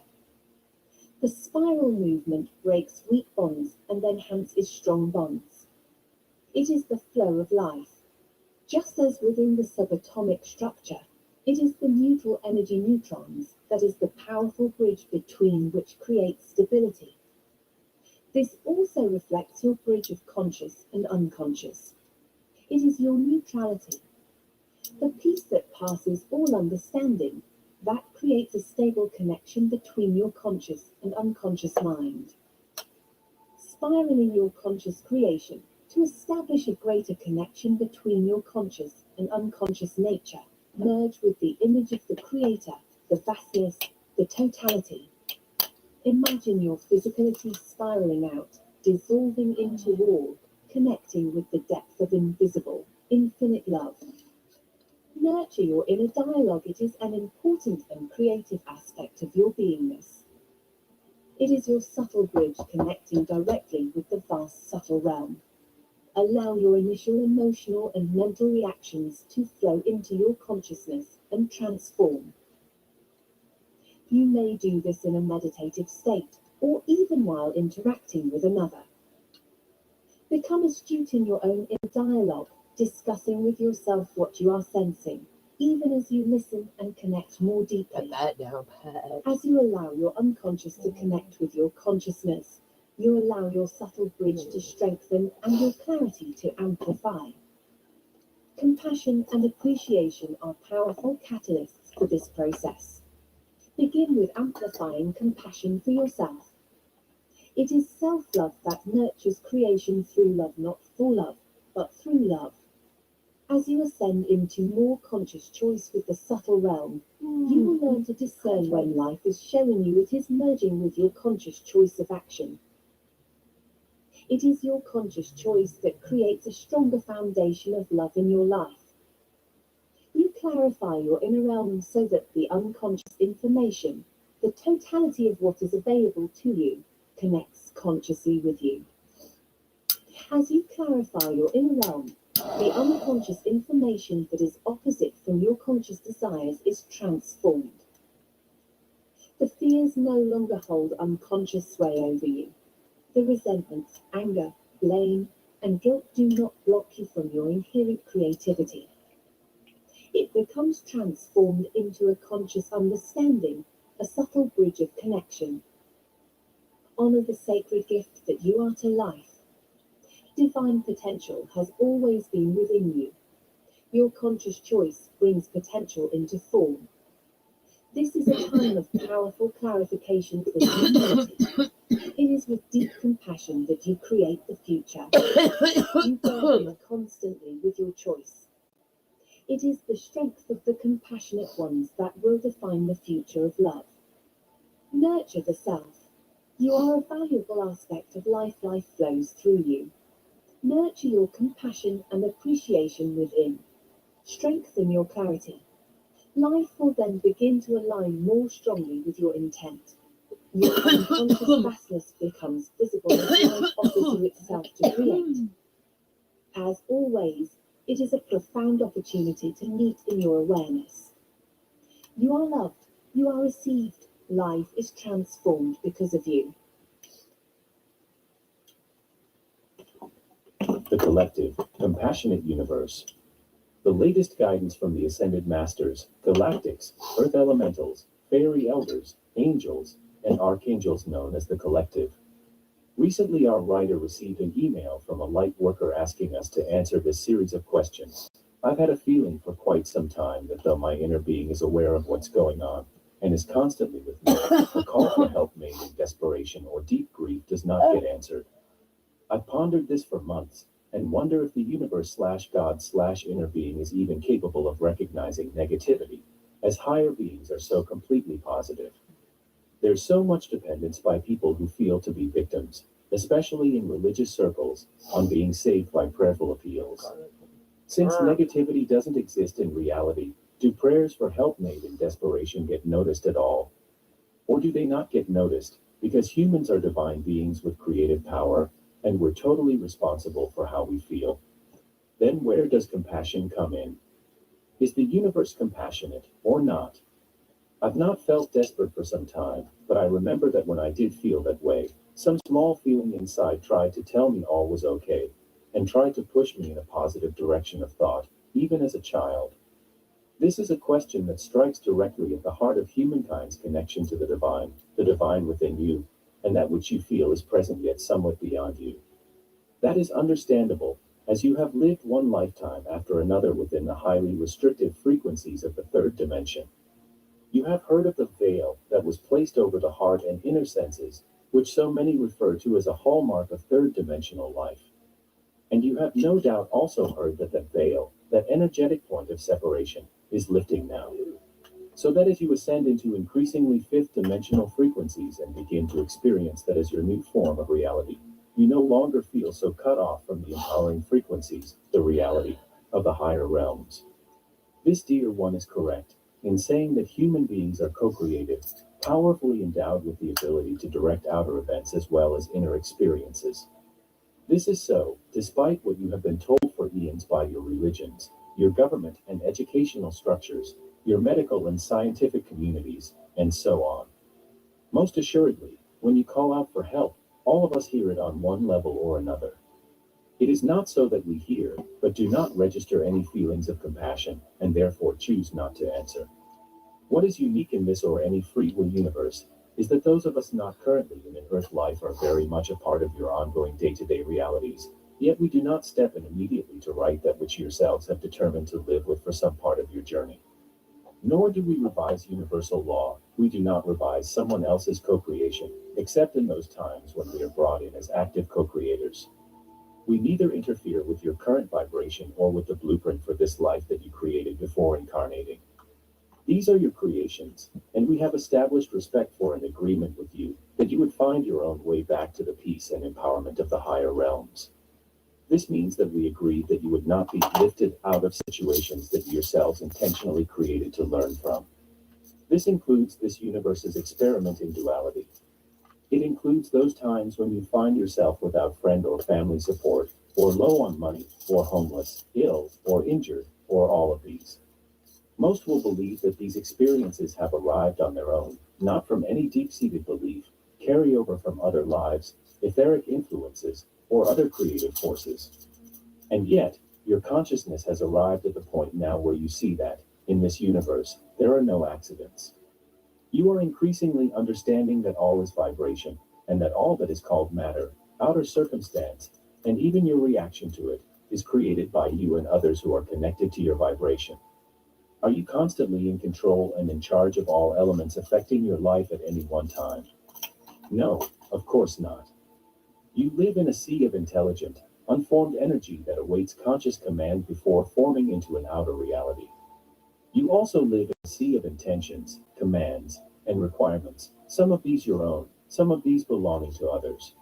The spiral movement breaks weak bonds and enhances strong bonds. It is the flow of life. Just as within the subatomic structure, it is the neutral energy neutrons that is the powerful bridge between which creates stability. This also reflects your bridge of conscious and unconscious. It is your neutrality, the peace that passes all understanding, that creates a stable connection between your conscious and unconscious mind. Spiraling your conscious creation to establish a greater connection between your conscious and unconscious nature, merge with the image of the Creator, the vastness, the totality. Imagine your physicality spiraling out, dissolving into all, connecting with the depth of invisible, infinite love. Nurture your inner dialogue. It is an important and creative aspect of your beingness. It is your subtle bridge connecting directly with the vast subtle realm. Allow your initial emotional and mental reactions to flow into your consciousness and transform. You may do this in a meditative state, or even while interacting with another. Become astute in your own inner dialogue, discussing with yourself what you are sensing, even as you listen and connect more deeply. Put that down, Pat. As you allow your unconscious to connect with your consciousness, you allow your subtle bridge to strengthen and your clarity to amplify. Compassion and appreciation are powerful catalysts for this process. Begin with amplifying compassion for yourself. It is self-love that nurtures creation through love, not for love, but through love. As you ascend into more conscious choice with the subtle realm, you will learn to discern when life is showing you it is merging with your conscious choice of action. It is your conscious choice that creates a stronger foundation of love in your life. You clarify your inner realm so that the unconscious information, the totality of what is available to you, connects consciously with you. As you clarify your inner realm, the unconscious information that is opposite from your conscious desires is transformed. The fears no longer hold unconscious sway over you. The resentments, anger, blame, and guilt do not block you from your inherent creativity. It becomes transformed into a conscious understanding, a subtle bridge of connection. Honor the sacred gift that you are to life. Divine potential has always been within you. Your conscious choice brings potential into form. This is a time of powerful clarification for humanity. It is with deep compassion that you create the future. You guide constantly with your choice. It is the strength of the compassionate ones that will define the future of love. Nurture the self. You are a valuable aspect of life. Life flows through you. Nurture your compassion and appreciation within. Strengthen your clarity. Life will then begin to align more strongly with your intent. Your unconscious vastness becomes visible as life offers you itself to create. As always, it is a profound opportunity to meet in your awareness. You are loved. You are received. Life is transformed because of you. The collective, compassionate universe. The latest guidance from the Ascended Masters, Galactics, Earth Elementals, Fairy Elders, Angels, and Archangels known as the Collective. Recently, our writer received an email from a light worker asking us to answer this series of questions. I've had a feeling for quite some time that though my inner being is aware of what's going on and is constantly with me, a call for help made in desperation or deep grief does not get answered. I've pondered this for months and wonder if the universe/God/inner being is even capable of recognizing negativity, as higher beings are so completely positive. There's so much dependence by people who feel to be victims, especially in religious circles, on being saved by prayerful appeals. Since negativity doesn't exist in reality, do prayers for help made in desperation get noticed at all? Or do they not get noticed because humans are divine beings with creative power and we're totally responsible for how we feel? Then where does compassion come in? Is the universe compassionate or not? I've not felt desperate for some time, but I remember that when I did feel that way, some small feeling inside tried to tell me all was okay, and tried to push me in a positive direction of thought, even as a child. This is a question that strikes directly at the heart of humankind's connection to the divine within you. and that which you feel is present yet somewhat beyond you. That is understandable, as you have lived one lifetime after another within the highly restrictive frequencies of the third dimension. You have heard of the veil that was placed over the heart and inner senses, which so many refer to as a hallmark of third dimensional life. And you have no doubt also heard that that veil, that energetic point of separation, is lifting now. So that as you ascend into increasingly fifth dimensional frequencies and begin to experience that as your new form of reality, you no longer feel so cut off from the empowering frequencies, the reality, of the higher realms. This dear one is correct in saying that human beings are co-creative, powerfully endowed with the ability to direct outer events as well as inner experiences. This is so, despite what you have been told for eons by your religions, your government and educational structures, your medical and scientific communities, and so on. Most assuredly, when you call out for help, all of us hear it on one level or another. It is not so that we hear, but do not register any feelings of compassion, and therefore choose not to answer. What is unique in this or any free will universe is that those of us not currently in an earth life are very much a part of your ongoing day-to-day realities, yet we do not step in immediately to right that which yourselves have determined to live with for some part of your journey. Nor do we revise universal law. We do not revise someone else's co-creation, except in those times when we are brought in as active co-creators. We neither interfere with your current vibration or with the blueprint for this life that you created before incarnating. These are your creations, and we have established respect for an agreement with you that you would find your own way back to the peace and empowerment of the higher realms. This means that we agreed that you would not be lifted out of situations that you yourselves intentionally created to learn from. This includes this universe's experiment in duality. It includes those times when you find yourself without friend or family support, or low on money, or homeless, ill, or injured, or all of these. Most will believe that these experiences have arrived on their own, not from any deep-seated belief, carryover from other lives, etheric influences, or other creative forces. And yet, your consciousness has arrived at the point now where you see that, in this universe, there are no accidents. You are increasingly understanding that all is vibration, and that all that is called matter, outer circumstance, and even your reaction to it, is created by you and others who are connected to your vibration. Are you constantly in control and in charge of all elements affecting your life at any one time? No, of course not. You live in a sea of intelligent, unformed energy that awaits conscious command before forming into an outer reality. You also live in a sea of intentions, commands, and requirements, some of these your own, some of these belonging to others.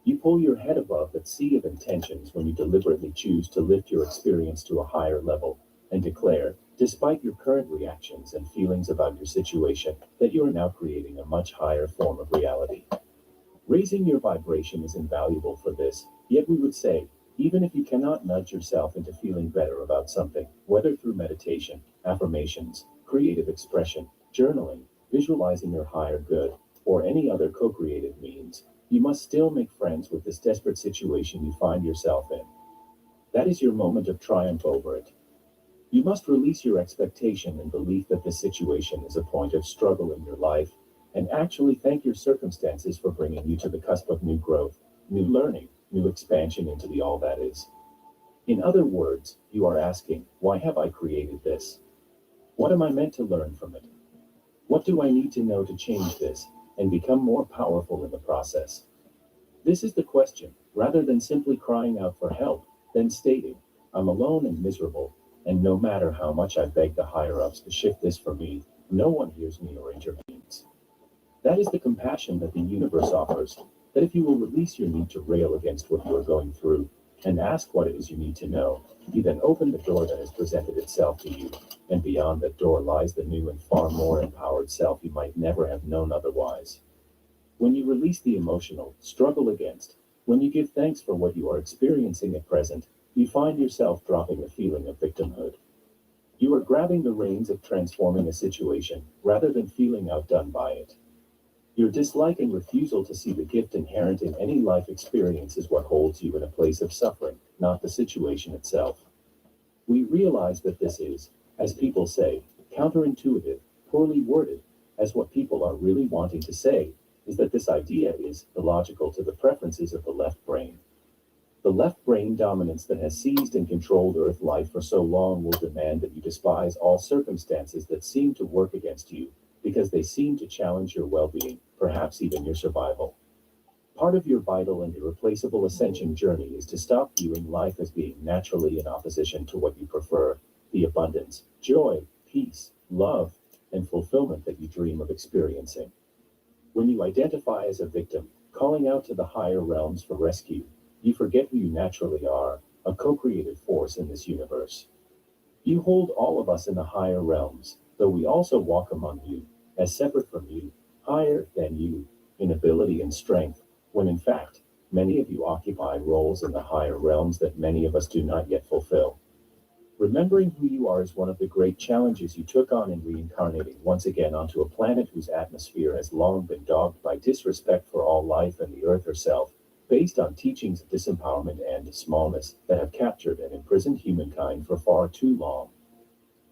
You pull your head above that sea of intentions when you deliberately choose to lift your experience to a higher level and declare, despite your current reactions and feelings about your situation, that you are now creating a much higher form of reality. Raising your vibration is invaluable for this, yet we would say, even if you cannot nudge yourself into feeling better about something, whether through meditation, affirmations, creative expression, journaling, visualizing your higher good, or any other co-creative means, you must still make friends with this desperate situation you find yourself in. That is your moment of triumph over it. You must release your expectation and belief that this situation is a point of struggle in your life, and actually thank your circumstances for bringing you to the cusp of new growth, new learning, new expansion into the all that is. In other words, you are asking, why have I created this? What am I meant to learn from it? What do I need to know to change this and become more powerful in the process? This is the question, rather than simply crying out for help, then stating, I'm alone and miserable, and no matter how much I beg the higher-ups to shift this for me, no one hears me or intervenes. That is the compassion that the universe offers, that if you will release your need to rail against what you are going through, and ask what it is you need to know, you then open the door that has presented itself to you, and beyond that door lies the new and far more empowered self you might never have known otherwise. When you release the emotional, struggle against, when you give thanks for what you are experiencing at present, you find yourself dropping the feeling of victimhood. You are grabbing the reins of transforming a situation, rather than feeling outdone by it. Your dislike and refusal to see the gift inherent in any life experience is what holds you in a place of suffering, not the situation itself. We realize that this is, as people say, counterintuitive, poorly worded, as what people are really wanting to say, is that this idea is illogical to the preferences of the left brain. The left brain dominance that has seized and controlled Earth life for so long will demand that you despise all circumstances that seem to work against you, because they seem to challenge your well-being, perhaps even your survival. Part of your vital and irreplaceable ascension journey is to stop viewing life as being naturally in opposition to what you prefer, the abundance, joy, peace, love, and fulfillment that you dream of experiencing. When you identify as a victim, calling out to the higher realms for rescue, you forget who you naturally are, a co-creative force in this universe. You hold all of us in the higher realms, though we also walk among you, as separate from you, higher than you, in ability and strength, when in fact, many of you occupy roles in the higher realms that many of us do not yet fulfill. Remembering who you are is one of the great challenges you took on in reincarnating once again onto a planet whose atmosphere has long been dogged by disrespect for all life and the Earth herself, based on teachings of disempowerment and smallness that have captured and imprisoned humankind for far too long.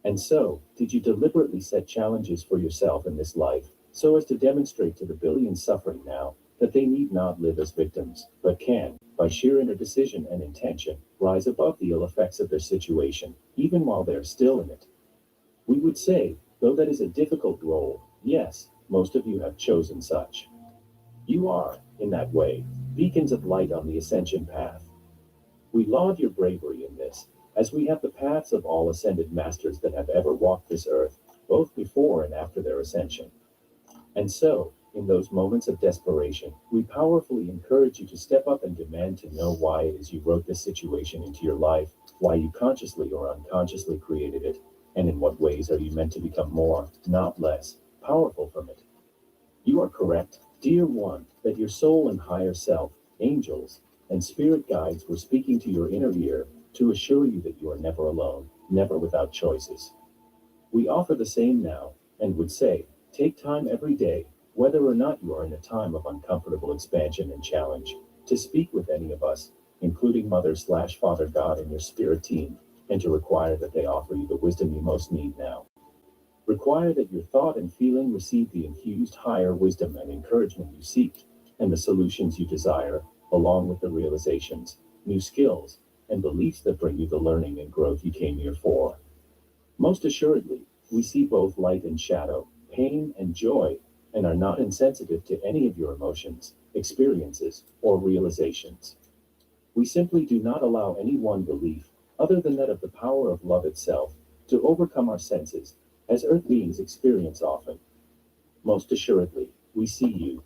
And so, did you deliberately set challenges for yourself in this life, so as to demonstrate to the billions suffering now that they need not live as victims, but can, by sheer inner decision and intention, rise above the ill effects of their situation, even while they are still in it? We would say, though that is a difficult role, yes, most of you have chosen such. You are, in that way, beacons of light on the ascension path. We laud your bravery in this, as we have the paths of all ascended masters that have ever walked this earth, both before and after their ascension. And so, in those moments of desperation, we powerfully encourage you to step up and demand to know why it is you wrote this situation into your life, why you consciously or unconsciously created it, and in what ways are you meant to become more, not less, powerful from it. You are correct, dear one, that your soul and higher self, angels, and spirit guides were speaking to your inner ear to assure you that you are never alone, never without choices. We offer the same now, and would say, take time every day, whether or not you are in a time of uncomfortable expansion and challenge, to speak with any of us, including Mother/Father God and your spirit team, and to require that they offer you the wisdom you most need now. Require that your thought and feeling receive the infused higher wisdom and encouragement you seek, and the solutions you desire, along with the realizations, new skills, and beliefs that bring you the learning and growth you came here for. Most assuredly, we see both light and shadow, pain and joy, and are not insensitive to any of your emotions, experiences, or realizations. We simply do not allow any one belief, other than that of the power of love itself, to overcome our senses, as earth beings experience often. Most assuredly, we see you.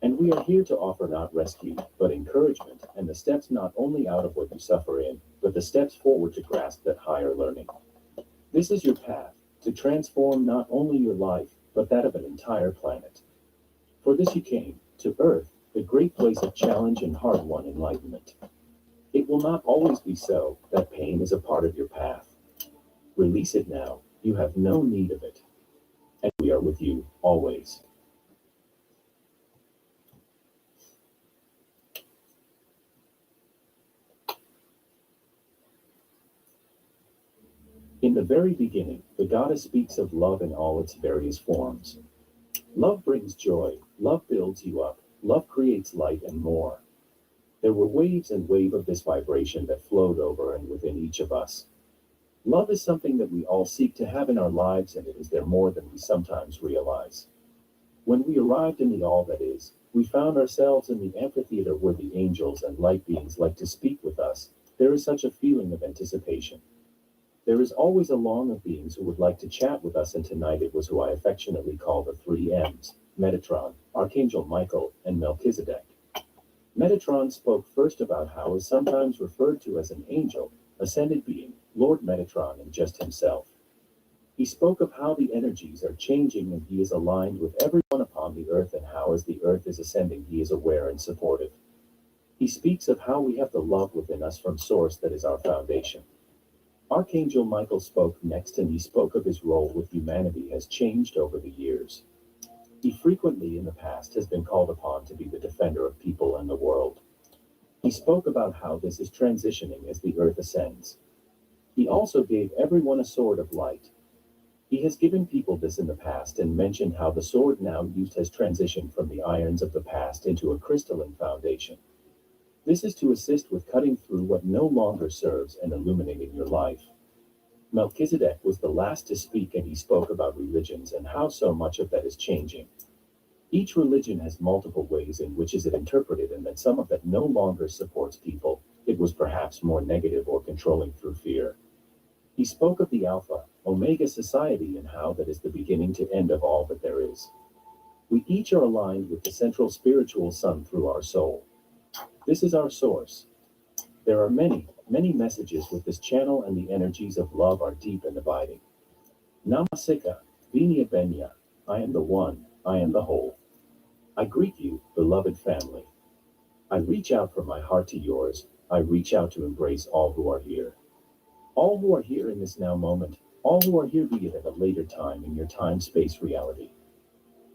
And we are here to offer not rescue, but encouragement, and the steps not only out of what you suffer in, but the steps forward to grasp that higher learning. This is your path, to transform not only your life, but that of an entire planet. For this you came, to Earth, the great place of challenge and hard-won enlightenment. It will not always be so, that pain is a part of your path. Release it now, you have no need of it. And we are with you, always. In the very beginning, the goddess speaks of love in all its various forms. Love brings joy, love builds you up, love creates light and more. There were waves and wave of this vibration that flowed over and within each of us. Love is something that we all seek to have in our lives, and it is there more than we sometimes realize. When we arrived in the all that is, we found ourselves in the amphitheater where the angels and light beings like to speak with us. There is such a feeling of anticipation. There is always a long of beings who would like to chat with us, and tonight it was who I affectionately call the three M's, Metatron, Archangel Michael, and Melchizedek. Metatron spoke first about how is sometimes referred to as an angel, ascended being, Lord Metatron, and just himself. He spoke of how the energies are changing and he is aligned with everyone upon the earth, and how as the earth is ascending he is aware and supportive. He speaks of how we have the love within us from source that is our foundation. Archangel Michael spoke next, and he spoke of his role with humanity has changed over the years. He frequently in the past has been called upon to be the defender of people and the world. He spoke about how this is transitioning as the earth ascends. He also gave everyone a sword of light. He has given people this in the past and mentioned how the sword now used has transitioned from the irons of the past into a crystalline foundation. This is to assist with cutting through what no longer serves and illuminating your life. Melchizedek was the last to speak, and he spoke about religions and how so much of that is changing. Each religion has multiple ways in which is it interpreted, and that some of that no longer supports people. It was perhaps more negative or controlling through fear. He spoke of the Alpha, Omega society and how that is the beginning to end of all that there is. We each are aligned with the central spiritual sun through our soul. This is our source. There are many, many messages with this channel, and the energies of love are deep and abiding. Namasika, Vinya Benya, I am the one, I am the whole. I greet you, beloved family. I reach out from my heart to yours. I reach out to embrace all who are here. All who are here in this now moment, all who are here, be it at a later time in your time-space reality.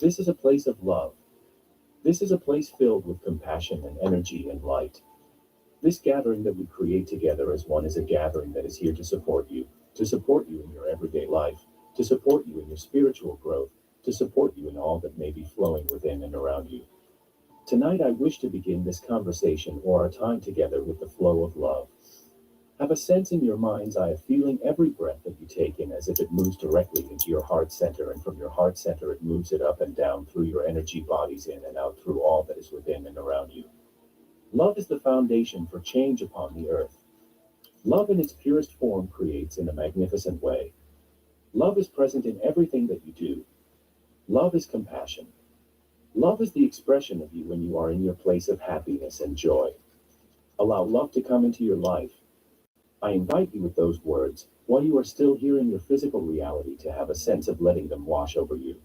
This is a place of love. This is a place filled with compassion and energy and light. This gathering that we create together as one is a gathering that is here to support you in your everyday life, to support you in your spiritual growth, to support you in all that may be flowing within and around you. Tonight I wish to begin this conversation or our time together with the flow of love. Have a sense in your mind's eye of feeling every breath that you take in as if it moves directly into your heart center, and from your heart center it moves it up and down through your energy bodies, in and out through all that is within and around you. Love is the foundation for change upon the earth. Love in its purest form creates in a magnificent way. Love is present in everything that you do. Love is compassion. Love is the expression of you when you are in your place of happiness and joy. Allow love to come into your life. I invite you with those words, while you are still here in your physical reality, to have a sense of letting them wash over you.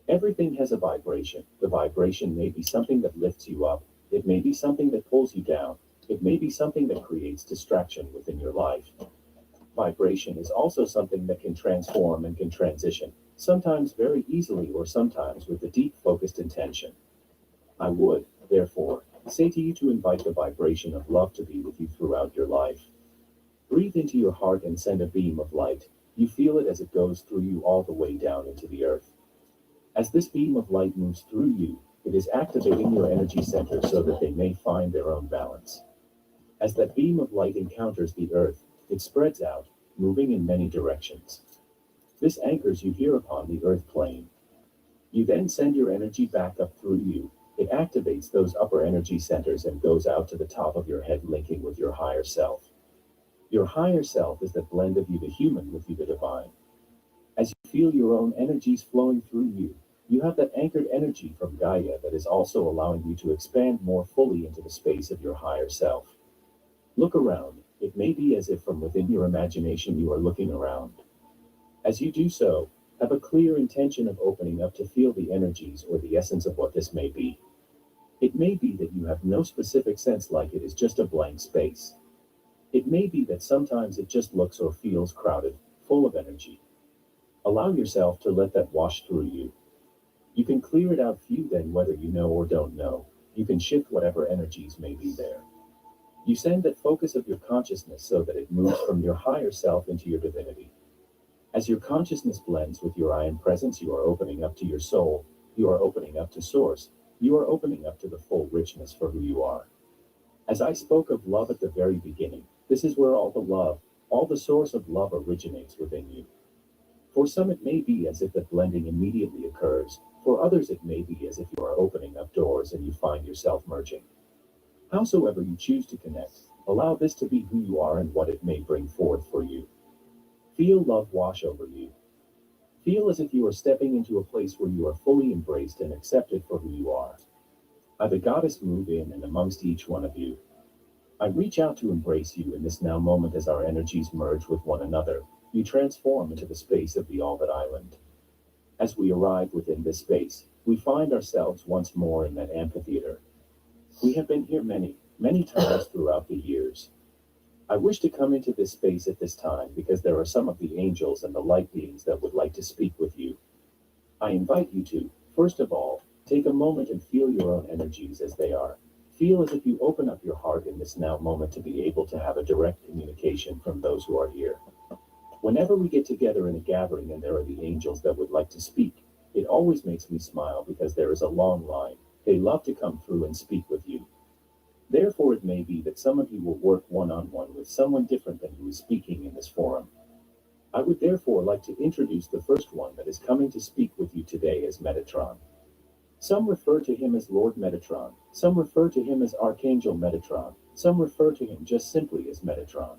Everything has a vibration. The vibration may be something that lifts you up. It may be something that pulls you down. It may be something that creates distraction within your life. Vibration is also something that can transform and can transition, sometimes very easily or sometimes with a deep focused intention. I would, therefore, say to you to invite the vibration of love to be with you throughout your life. Breathe into your heart and send a beam of light. You feel it as it goes through you all the way down into the earth. As this beam of light moves through you, it is activating your energy center so that they may find their own balance. As that beam of light encounters the earth, it spreads out, moving in many directions. This anchors you here upon the earth plane. You then send your energy back up through you. It activates those upper energy centers and goes out to the top of your head, linking with your higher self. Your higher self is that blend of you, the human, with you, the divine. As you feel your own energies flowing through you, you have that anchored energy from Gaia that is also allowing you to expand more fully into the space of your higher self. Look around. It may be as if from within your imagination you are looking around. As you do so, have a clear intention of opening up to feel the energies or the essence of what this may be. It may be that you have no specific sense, like it is just a blank space. It may be that sometimes it just looks or feels crowded, full of energy. Allow yourself to let that wash through you. You can clear it out for you then, whether you know or don't know. You can shift whatever energies may be there. You send that focus of your consciousness so that it moves from your higher self into your divinity. As your consciousness blends with your I am presence, you are opening up to your soul. You are opening up to source. You are opening up to the full richness for who you are. As I spoke of love at the very beginning, this is where all the love, all the source of love originates within you. For some it may be as if the blending immediately occurs. For others it may be as if you are opening up doors and you find yourself merging. Howsoever you choose to connect, allow this to be who you are and what it may bring forth for you. Feel love wash over you. Feel as if you are stepping into a place where you are fully embraced and accepted for who you are. I, the goddess, move in and amongst each one of you. I reach out to embrace you in this now moment. As our energies merge with one another, you transform into the space of the All That Island. As we arrive within this space, we find ourselves once more in that amphitheater. We have been here many, many times throughout the years. I wish to come into this space at this time because there are some of the angels and the light beings that would like to speak with you. I invite you to, first of all, take a moment and feel your own energies as they are. Feel as if you open up your heart in this now moment to be able to have a direct communication from those who are here. Whenever we get together in a gathering and there are the angels that would like to speak, it always makes me smile because there is a long line. They love to come through and speak with you. Therefore, it may be that some of you will work one-on-one with someone different than who is speaking in this forum. I would therefore like to introduce the first one that is coming to speak with you today as Metatron. Some refer to him as Lord Metatron, some refer to him as Archangel Metatron, some refer to him just simply as Metatron.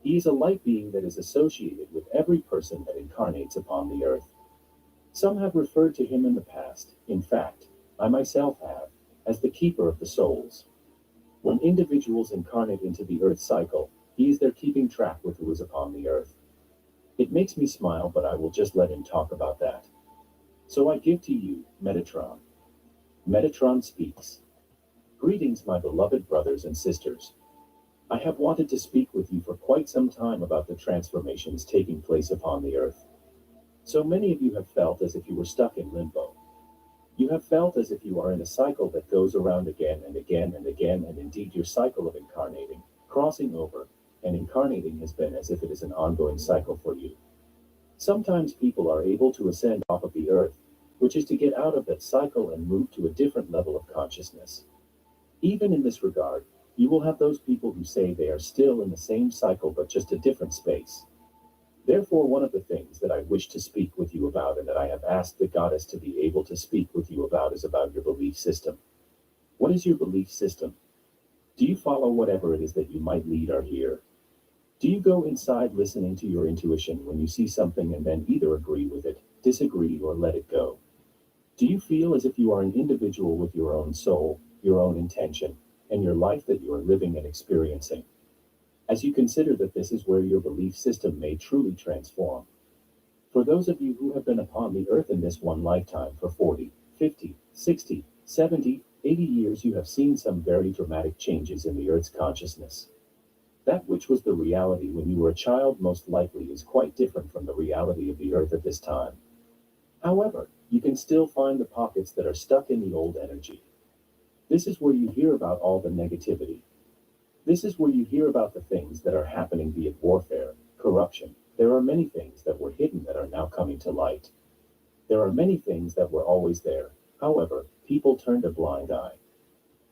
He is a light being that is associated with every person that incarnates upon the earth. Some have referred to him in the past, in fact, I myself have, as the keeper of the souls. When individuals incarnate into the earth cycle, he is there keeping track with who is upon the earth. It makes me smile, but I will just let him talk about that. So I give to you, Metatron. Metatron speaks. Greetings, my beloved brothers and sisters. I have wanted to speak with you for quite some time about the transformations taking place upon the earth. So many of you have felt as if you were stuck in limbo. You have felt as if you are in a cycle that goes around again and again and again, and indeed your cycle of incarnating, crossing over, and incarnating has been as if it is an ongoing cycle for you. Sometimes people are able to ascend off of the earth, which is to get out of that cycle and move to a different level of consciousness. Even in this regard, you will have those people who say they are still in the same cycle but just a different space. Therefore, one of the things that I wish to speak with you about and that I have asked the goddess to be able to speak with you about is about your belief system. What is your belief system? Do you follow whatever it is that you might lead or hear? Do you go inside listening to your intuition when you see something and then either agree with it, disagree, or let it go? Do you feel as if you are an individual with your own soul, your own intention, and your life that you are living and experiencing? As you consider that this is where your belief system may truly transform. For those of you who have been upon the earth in this one lifetime for 40, 50, 60, 70, 80 years, you have seen some very dramatic changes in the earth's consciousness. That which was the reality when you were a child most likely is quite different from the reality of the earth at this time. However, you can still find the pockets that are stuck in the old energy. This is where you hear about all the negativity. This is where you hear about the things that are happening, be it warfare, corruption. There are many things that were hidden that are now coming to light. There are many things that were always there. However, people turned a blind eye.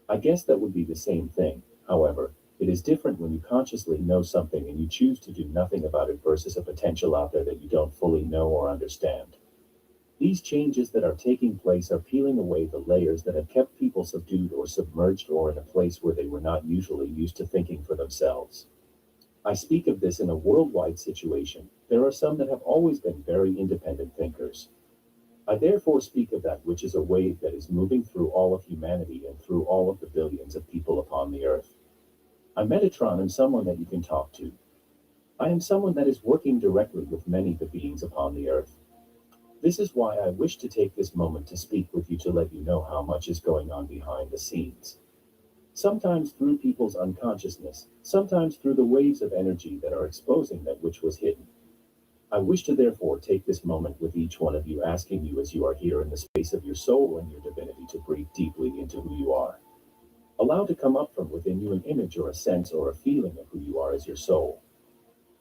I guess that would be the same thing. However, it is different when you consciously know something and you choose to do nothing about it versus a potential out there that you don't fully know or understand. These changes that are taking place are peeling away the layers that have kept people subdued or submerged or in a place where they were not usually used to thinking for themselves. I speak of this in a worldwide situation. There are some that have always been very independent thinkers. I therefore speak of that which is a wave that is moving through all of humanity and through all of the billions of people upon the earth. I, Metatron, am someone that you can talk to. I am someone that is working directly with many of the beings upon the earth. This is why I wish to take this moment to speak with you to let you know how much is going on behind the scenes. Sometimes through people's unconsciousness, sometimes through the waves of energy that are exposing that which was hidden. I wish to therefore take this moment with each one of you, asking you as you are here in the space of your soul and your divinity to breathe deeply into who you are. Allow to come up from within you an image or a sense or a feeling of who you are as your soul.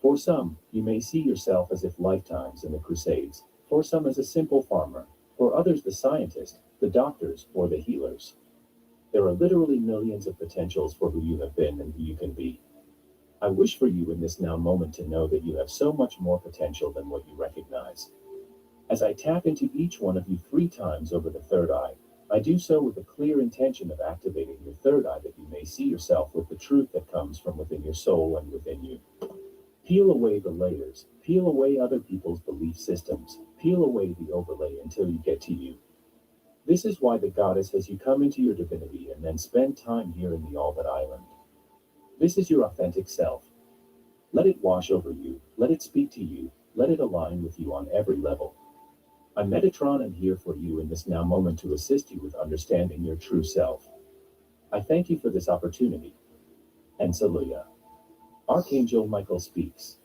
For some, you may see yourself as if lifetimes in the Crusades, for some as a simple farmer, for others the scientist, the doctors, or the healers. There are literally millions of potentials for who you have been and who you can be. I wish for you in this now moment to know that you have so much more potential than what you recognize. As I tap into each one of you 3 times over the third eye, I do so with a clear intention of activating your third eye that you may see yourself with the truth that comes from within your soul and within you. Peel away the layers, peel away other people's belief systems, peel away the overlay until you get to you. This is why the goddess has you come into your divinity and then spend time here in the All That Island. This is your authentic self. Let it wash over you, let it speak to you, let it align with you on every level. I'm Metatron and here for you in this now moment to assist you with understanding your true self. I thank you for this opportunity. And Saluya. Archangel Michael speaks.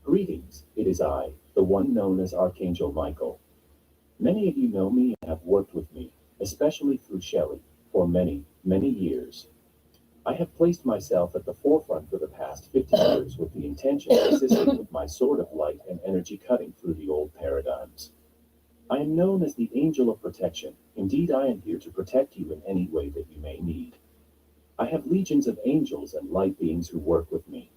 Greetings, it is I, the one known as Archangel Michael. Many of you know me and have worked with me, especially through Shelley, for many, many years. I have placed myself at the forefront for the past 50 years with the intention of assisting with my sword of light and energy cutting through the old paradigms. I am known as the Angel of Protection. Indeed, I am here to protect you in any way that you may need. I have legions of angels and light beings who work with me.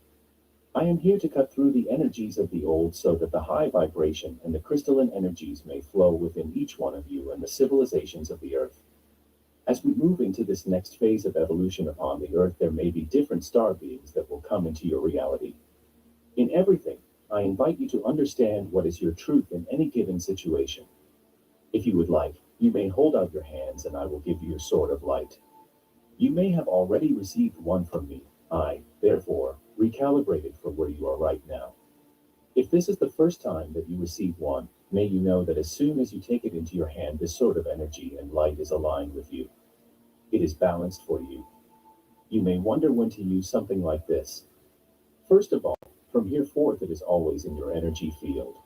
I am here to cut through the energies of the old so that the high vibration and the crystalline energies may flow within each one of you and the civilizations of the earth. As we move into this next phase of evolution upon the earth, there may be different star beings that will come into your reality. In everything, I invite you to understand what is your truth in any given situation. If you would like, you may hold out your hands and I will give you your sword of light. You may have already received one from me. I, therefore, recalibrated for where you are right now. If this is the first time that you receive one, may you know that as soon as you take it into your hand, this sort of energy and light is aligned with you. It is balanced for you. You may wonder when to use something like this. First of all, from here forth it is always in your energy field.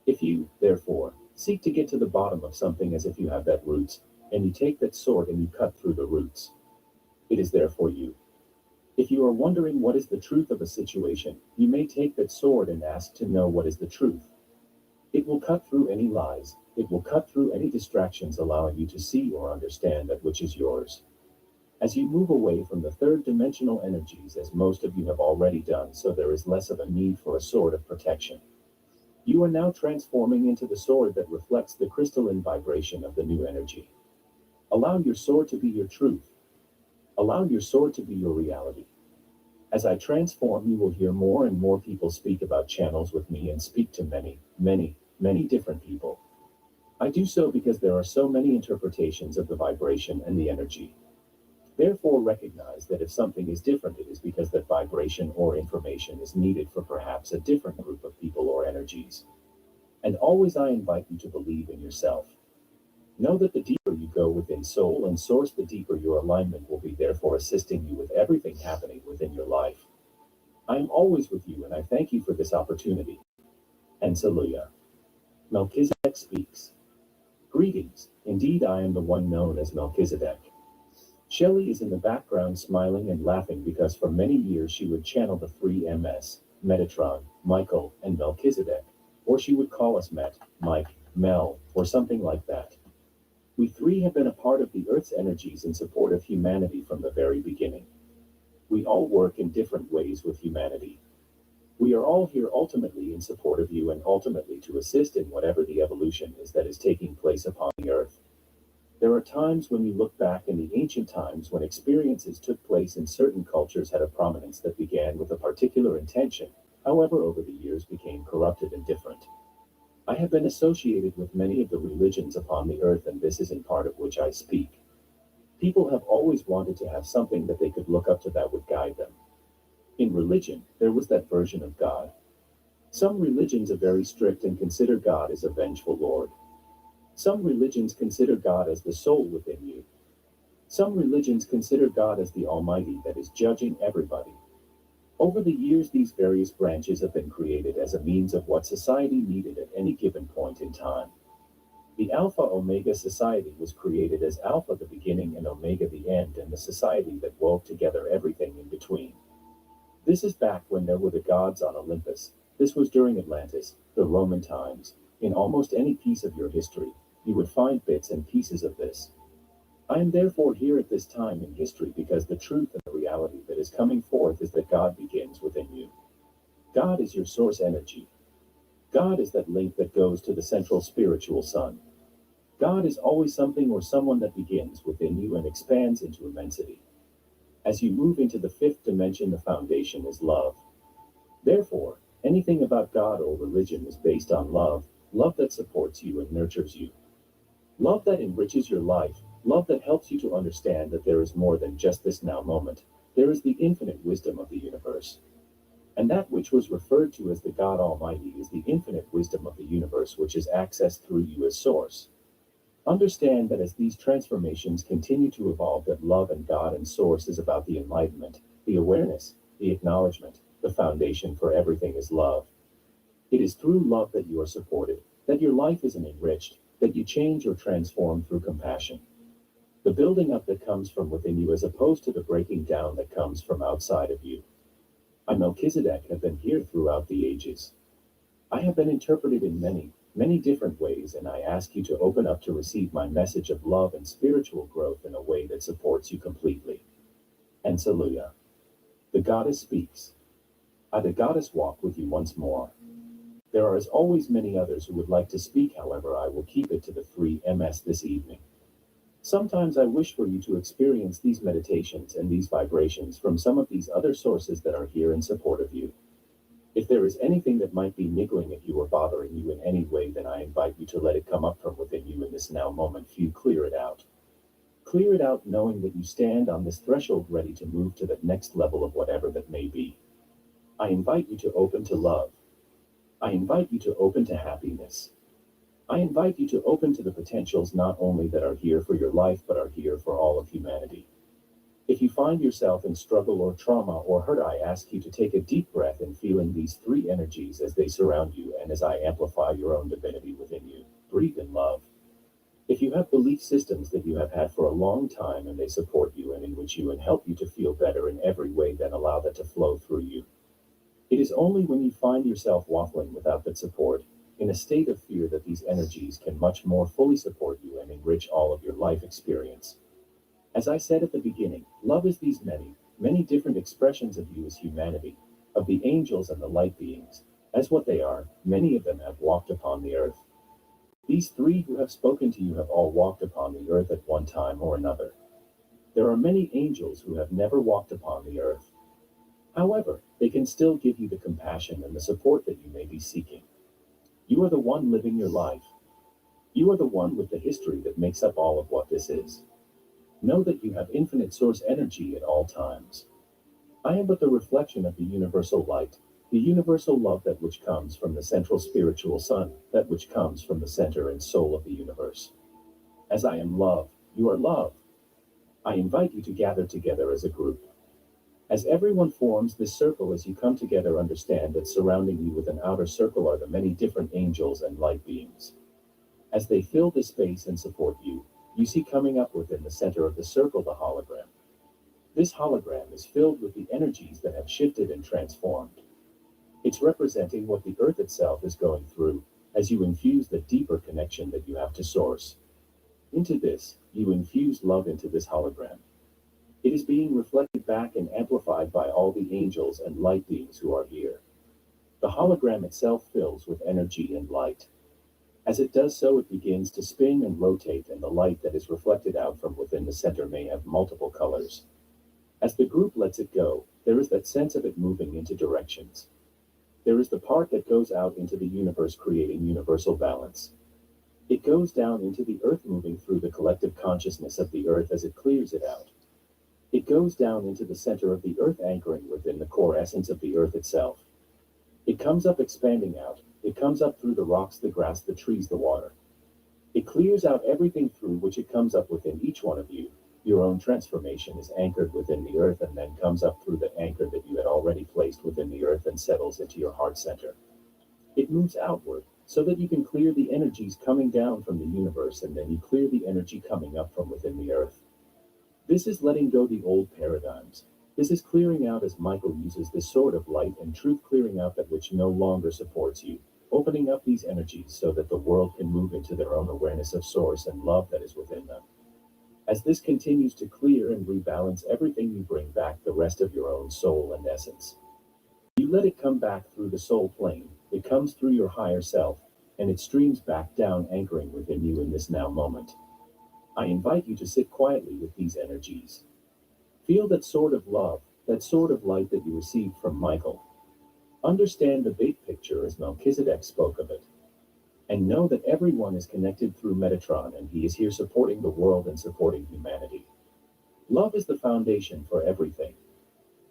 If you, therefore, seek to get to the bottom of something as if you have that roots, and you take that sword and you cut through the roots, it is there for you. If you are wondering what is the truth of a situation, you may take that sword and ask to know what is the truth. It will cut through any lies, it will cut through any distractions, allowing you to see or understand that which is yours. As you move away from the third dimensional energies, as most of you have already done, so there is less of a need for a sword of protection. You are now transforming into the sword that reflects the crystalline vibration of the new energy. Allow your sword to be your truth. Allow your sword to be your reality. As I transform, you will hear more and more people speak about channels with me and speak to many, many, many different people. I do so because there are so many interpretations of the vibration and the energy. Therefore, recognize that if something is different, it is because that vibration or information is needed for perhaps a different group of people or energies. And always I invite you to believe in yourself. Know that the deeper you go within soul and source, the deeper your alignment will be, therefore assisting you with everything happening within your life. I am always with you, and I thank you for this opportunity. And Saluya. Melchizedek speaks. Greetings. Indeed, I am the one known as Melchizedek. Shelley is in the background smiling and laughing because for many years she would channel the three MS, Metatron, Michael, and Melchizedek, or she would call us Met, Mike, Mel, or something like that. We three have been a part of the Earth's energies in support of humanity from the very beginning. We all work in different ways with humanity. We are all here ultimately in support of you and ultimately to assist in whatever the evolution is that is taking place upon the Earth. There are times when you look back in the ancient times when experiences took place in certain cultures had a prominence that began with a particular intention, however over the years became corrupted and different. I have been associated with many of the religions upon the earth, and this is in part of which I speak. People have always wanted to have something that they could look up to that would guide them. In religion, there was that version of God. Some religions are very strict and consider God as a vengeful Lord. Some religions consider God as the soul within you. Some religions consider God as the Almighty that is judging everybody. Over the years, these various branches have been created as a means of what society needed at any given point in time. The Alpha Omega Society was created as Alpha the beginning and Omega the end, and the society that wove together everything in between. This is back when there were the gods on Olympus. This was during Atlantis, the Roman times. In almost any piece of your history, you would find bits and pieces of this. I am therefore here at this time in history because the truth and the reality that is coming forth is that God begins within you. God is your source energy. God is that link that goes to the central spiritual sun. God is always something or someone that begins within you and expands into immensity. As you move into the fifth dimension, the foundation is love. Therefore, anything about God or religion is based on love, love that supports you and nurtures you. Love that enriches your life, love that helps you to understand that there is more than just this now moment. There is the infinite wisdom of the universe. And that which was referred to as the God Almighty is the infinite wisdom of the universe, which is accessed through you as source. Understand that as these transformations continue to evolve, that love and God and source is about the enlightenment, the awareness, the acknowledgement. The foundation for everything is love. It is through love that you are supported, that your life is enriched, that you change or transform through compassion. The building up that comes from within you as opposed to the breaking down that comes from outside of you. I, Melchizedek, have been here throughout the ages. I have been interpreted in many, many different ways, and I ask you to open up to receive my message of love and spiritual growth in a way that supports you completely. And Saluya. The goddess speaks. I, the goddess, walk with you once more. There are as always many others who would like to speak, however, I will keep it to the 3 Ms this evening. Sometimes I wish for you to experience these meditations and these vibrations from some of these other sources that are here in support of you. If there is anything that might be niggling at you or bothering you in any way, then I invite you to let it come up from within you in this now moment. You clear it out. Clear it out, knowing that you stand on this threshold ready to move to the next level of whatever that may be. I invite you to open to love. I invite you to open to happiness. I invite you to open to the potentials not only that are here for your life, but are here for all of humanity. If you find yourself in struggle or trauma or hurt, I ask you to take a deep breath in feeling these 3 energies as they surround you and as I amplify your own divinity within you. Breathe in love. If you have belief systems that you have had for a long time and they support you and enrich you and help you to feel better in every way, then allow that to flow through you. It is only when you find yourself waffling without that support, in a state of fear, that these energies can much more fully support you and enrich all of your life experience. As I said at the beginning, love is these many, many different expressions of you as humanity, of the angels and the light beings. As what they are, many of them have walked upon the earth. These 3 who have spoken to you have all walked upon the earth at one time or another. There are many angels who have never walked upon the earth. However, they can still give you the compassion and the support that you may be seeking. You are the one living your life. You are the one with the history that makes up all of what this is. Know that you have infinite source energy at all times. I am but the reflection of the universal light, the universal love, that which comes from the central spiritual sun, that which comes from the center and soul of the universe. As I am love, you are love. I invite you to gather together as a group. As everyone forms this circle, as you come together, understand that surrounding you with an outer circle are the many different angels and light beings. As they fill this space and support you, you see coming up within the center of the circle the hologram. This hologram is filled with the energies that have shifted and transformed. It's representing what the earth itself is going through, as you infuse the deeper connection that you have to source. Into this, you infuse love into this hologram. It is being reflected back and amplified by all the angels and light beings who are here. The hologram itself fills with energy and light. As it does so, it begins to spin and rotate, and the light that is reflected out from within the center may have multiple colors. As the group lets it go, there is that sense of it moving into directions. There is the part that goes out into the universe, creating universal balance. It goes down into the earth, moving through the collective consciousness of the earth as it clears it out. It goes down into the center of the earth, anchoring within the core essence of the earth itself. It comes up, expanding out. It comes up through the rocks, the grass, the trees, the water. It clears out everything through which it comes up within each one of you. Your own transformation is anchored within the earth and then comes up through the anchor that you had already placed within the earth and settles into your heart center. It moves outward so that you can clear the energies coming down from the universe, and then you clear the energy coming up from within the earth. This is letting go the old paradigms. This is clearing out, as Michael uses this sword of light and truth, clearing out that which no longer supports you, opening up these energies so that the world can move into their own awareness of source and love that is within them. As this continues to clear and rebalance everything, you bring back the rest of your own soul and essence. You let it come back through the soul plane. It comes through your higher self, and it streams back down, anchoring within you in this now moment. I invite you to sit quietly with these energies. Feel that sword of love, that sword of light that you received from Michael. Understand the big picture as Melchizedek spoke of it. And know that everyone is connected through Metatron, and he is here supporting the world and supporting humanity. Love is the foundation for everything.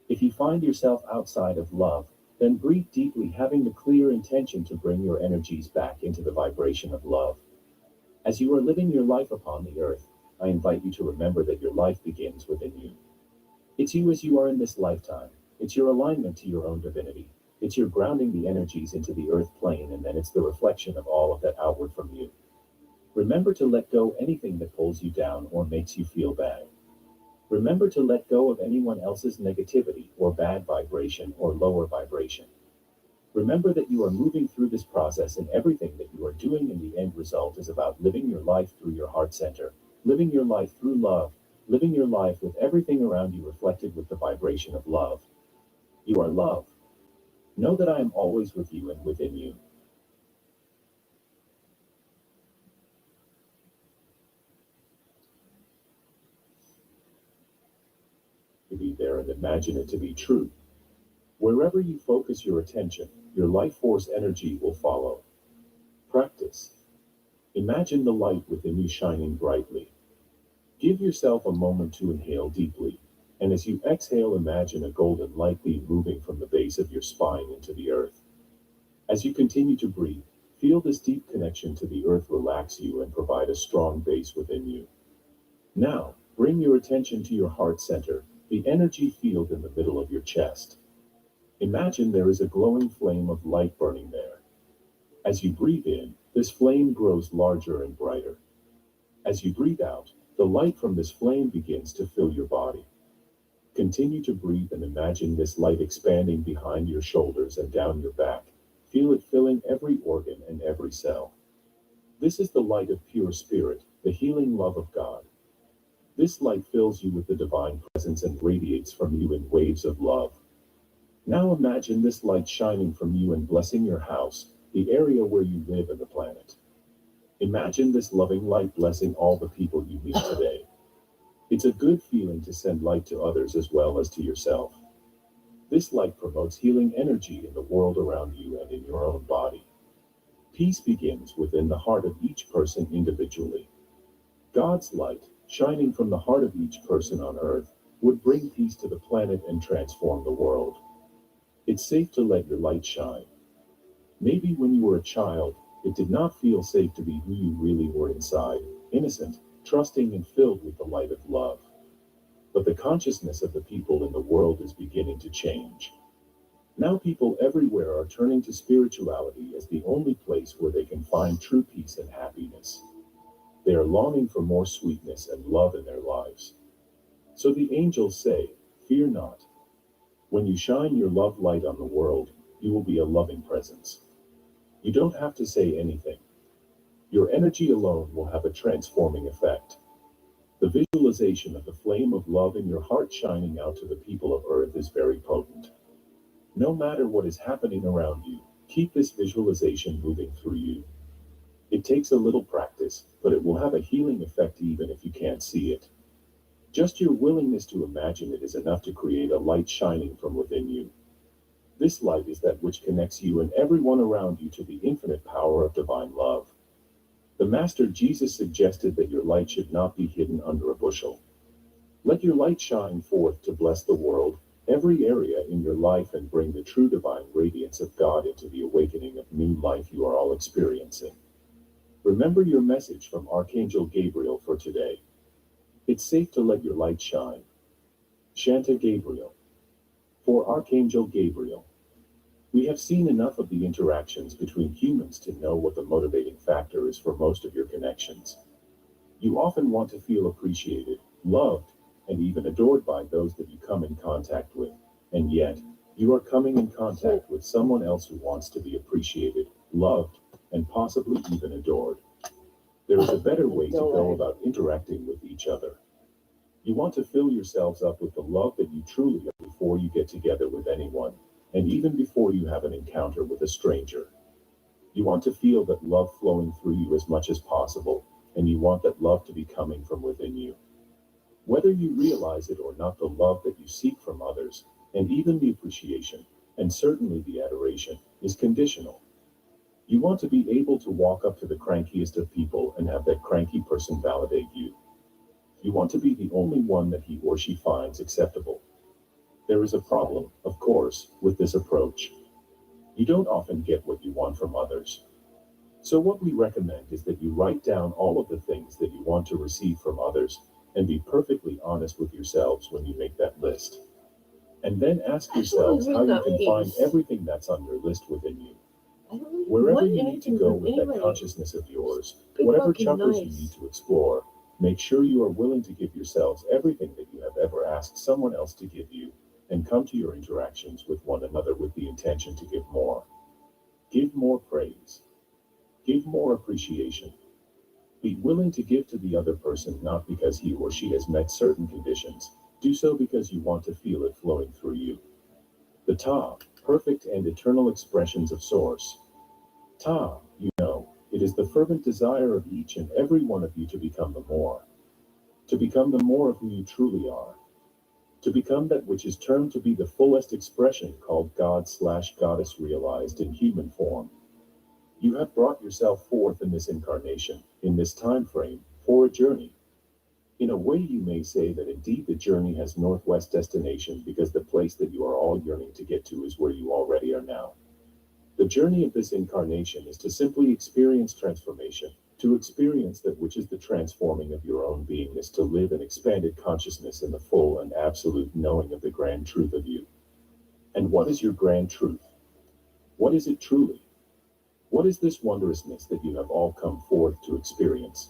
If you find yourself outside of love, then breathe deeply, having the clear intention to bring your energies back into the vibration of love. As you are living your life upon the earth, I invite you to remember that your life begins within you. It's you as you are in this lifetime. It's your alignment to your own divinity. It's your grounding the energies into the earth plane, and then it's the reflection of all of that outward from you. Remember to let go anything that pulls you down or makes you feel bad. Remember to let go of anyone else's negativity or bad vibration or lower vibration. Remember that you are moving through this process and everything that you are doing in the end result is about living your life through your heart center, living your life through love, living your life with everything around you reflected with the vibration of love. You are love. Know that I am always with you and within you. To be there and imagine it to be true. Wherever you focus your attention, your life force energy will follow. Practice. Imagine the light within you shining brightly. Give yourself a moment to inhale deeply, and as you exhale, imagine a golden light beam moving from the base of your spine into the earth. As you continue to breathe, feel this deep connection to the earth relax you and provide a strong base within you. Now, bring your attention to your heart center, the energy field in the middle of your chest. Imagine there is a glowing flame of light burning there. As you breathe in, this flame grows larger and brighter. As you breathe out, the light from this flame begins to fill your body. Continue to breathe and imagine this light expanding behind your shoulders and down your back. Feel it filling every organ and every cell. This is the light of pure spirit, the healing love of God. This light fills you with the divine presence and radiates from you in waves of love. Now imagine this light shining from you and blessing your house, the area where you live and the planet. Imagine this loving light blessing all the people you meet today. It's a good feeling to send light to others as well as to yourself. This light promotes healing energy in the world around you and in your own body. Peace begins within the heart of each person individually. God's light, shining from the heart of each person on earth, would bring peace to the planet and transform the world. It's safe to let your light shine. Maybe when you were a child, it did not feel safe to be who you really were inside, innocent, trusting, and filled with the light of love. But the consciousness of the people in the world is beginning to change. Now people everywhere are turning to spirituality as the only place where they can find true peace and happiness. They are longing for more sweetness and love in their lives. So the angels say, "Fear not. When you shine your love light on the world, you will be a loving presence." You don't have to say anything. Your energy alone will have a transforming effect. The visualization of the flame of love in your heart shining out to the people of earth is very potent. No matter what is happening around you, keep this visualization moving through you. It takes a little practice, but it will have a healing effect even if you can't see it. Just your willingness to imagine it is enough to create a light shining from within you. This light is that which connects you and everyone around you to the infinite power of divine love. The Master Jesus suggested that your light should not be hidden under a bushel. Let your light shine forth to bless the world, every area in your life, and bring the true divine radiance of God into the awakening of new life you are all experiencing. Remember your message from Archangel Gabriel for today. It's safe to let your light shine. Shanta Gabriel. For Archangel Gabriel. We have seen enough of the interactions between humans to know what the motivating factor is for most of your connections. You often want to feel appreciated, loved, and even adored by those that you come in contact with, and yet, you are coming in contact with someone else who wants to be appreciated, loved, and possibly even adored. There is a better way to go about interacting with each other. You want to fill yourselves up with the love that you truly are before you get together with anyone, and even before you have an encounter with a stranger. You want to feel that love flowing through you as much as possible, and you want that love to be coming from within you. Whether you realize it or not, the love that you seek from others, and even the appreciation, and certainly the adoration, is conditional. You want to be able to walk up to the crankiest of people and have that cranky person validate you. You want to be the only one that he or she finds acceptable. There is a problem, of course, with this approach. You don't often get what you want from others. So what we recommend is that you write down all of the things that you want to receive from others, and be perfectly honest with yourselves when you make that list. And then ask yourselves how you can find everything that's on your list within you. I don't really Wherever want you need to anything go from with that anybody. consciousness of yours, Be whatever fucking chakras you nice. need to explore, make sure you are willing to give yourselves everything that you have ever asked someone else to give you, and come to your interactions with one another with the intention to give more. Give more praise. Give more appreciation. Be willing to give to the other person not because he or she has met certain conditions. Do so because you want to feel it flowing through you. The Ta, perfect and eternal expressions of Source. Ta, it is the fervent desire of each and every one of you to become the more. To become the more of who you truly are. To become that which is termed to be the fullest expression called God/Goddess realized in human form. You have brought yourself forth in this incarnation, in this time frame, for a journey. In a way, you may say that indeed the journey has northwest destination because the place that you are all yearning to get to is where you already are now. The journey of this incarnation is to simply experience transformation, to experience that which is the transforming of your own beingness, to live in expanded consciousness in the full and absolute knowing of the grand truth of you. And what is your grand truth? What is it truly? What is this wondrousness that you have all come forth to experience?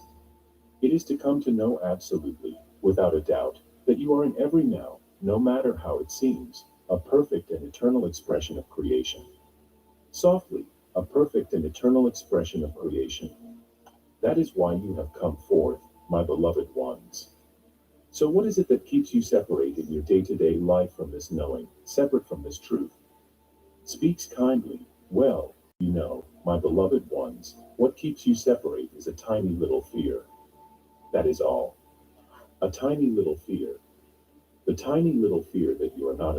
It is to come to know absolutely, without a doubt, that you are in every now, no matter how it seems, a perfect and eternal expression of creation. Softly, a perfect and eternal expression of creation. That is why you have come forth, my beloved ones. So what is it that keeps you separate in your day-to-day life from this knowing, separate from this truth? Speaks kindly, well, my beloved ones, what keeps you separate is a tiny little fear. That is all. A tiny little fear. The tiny little fear that you are not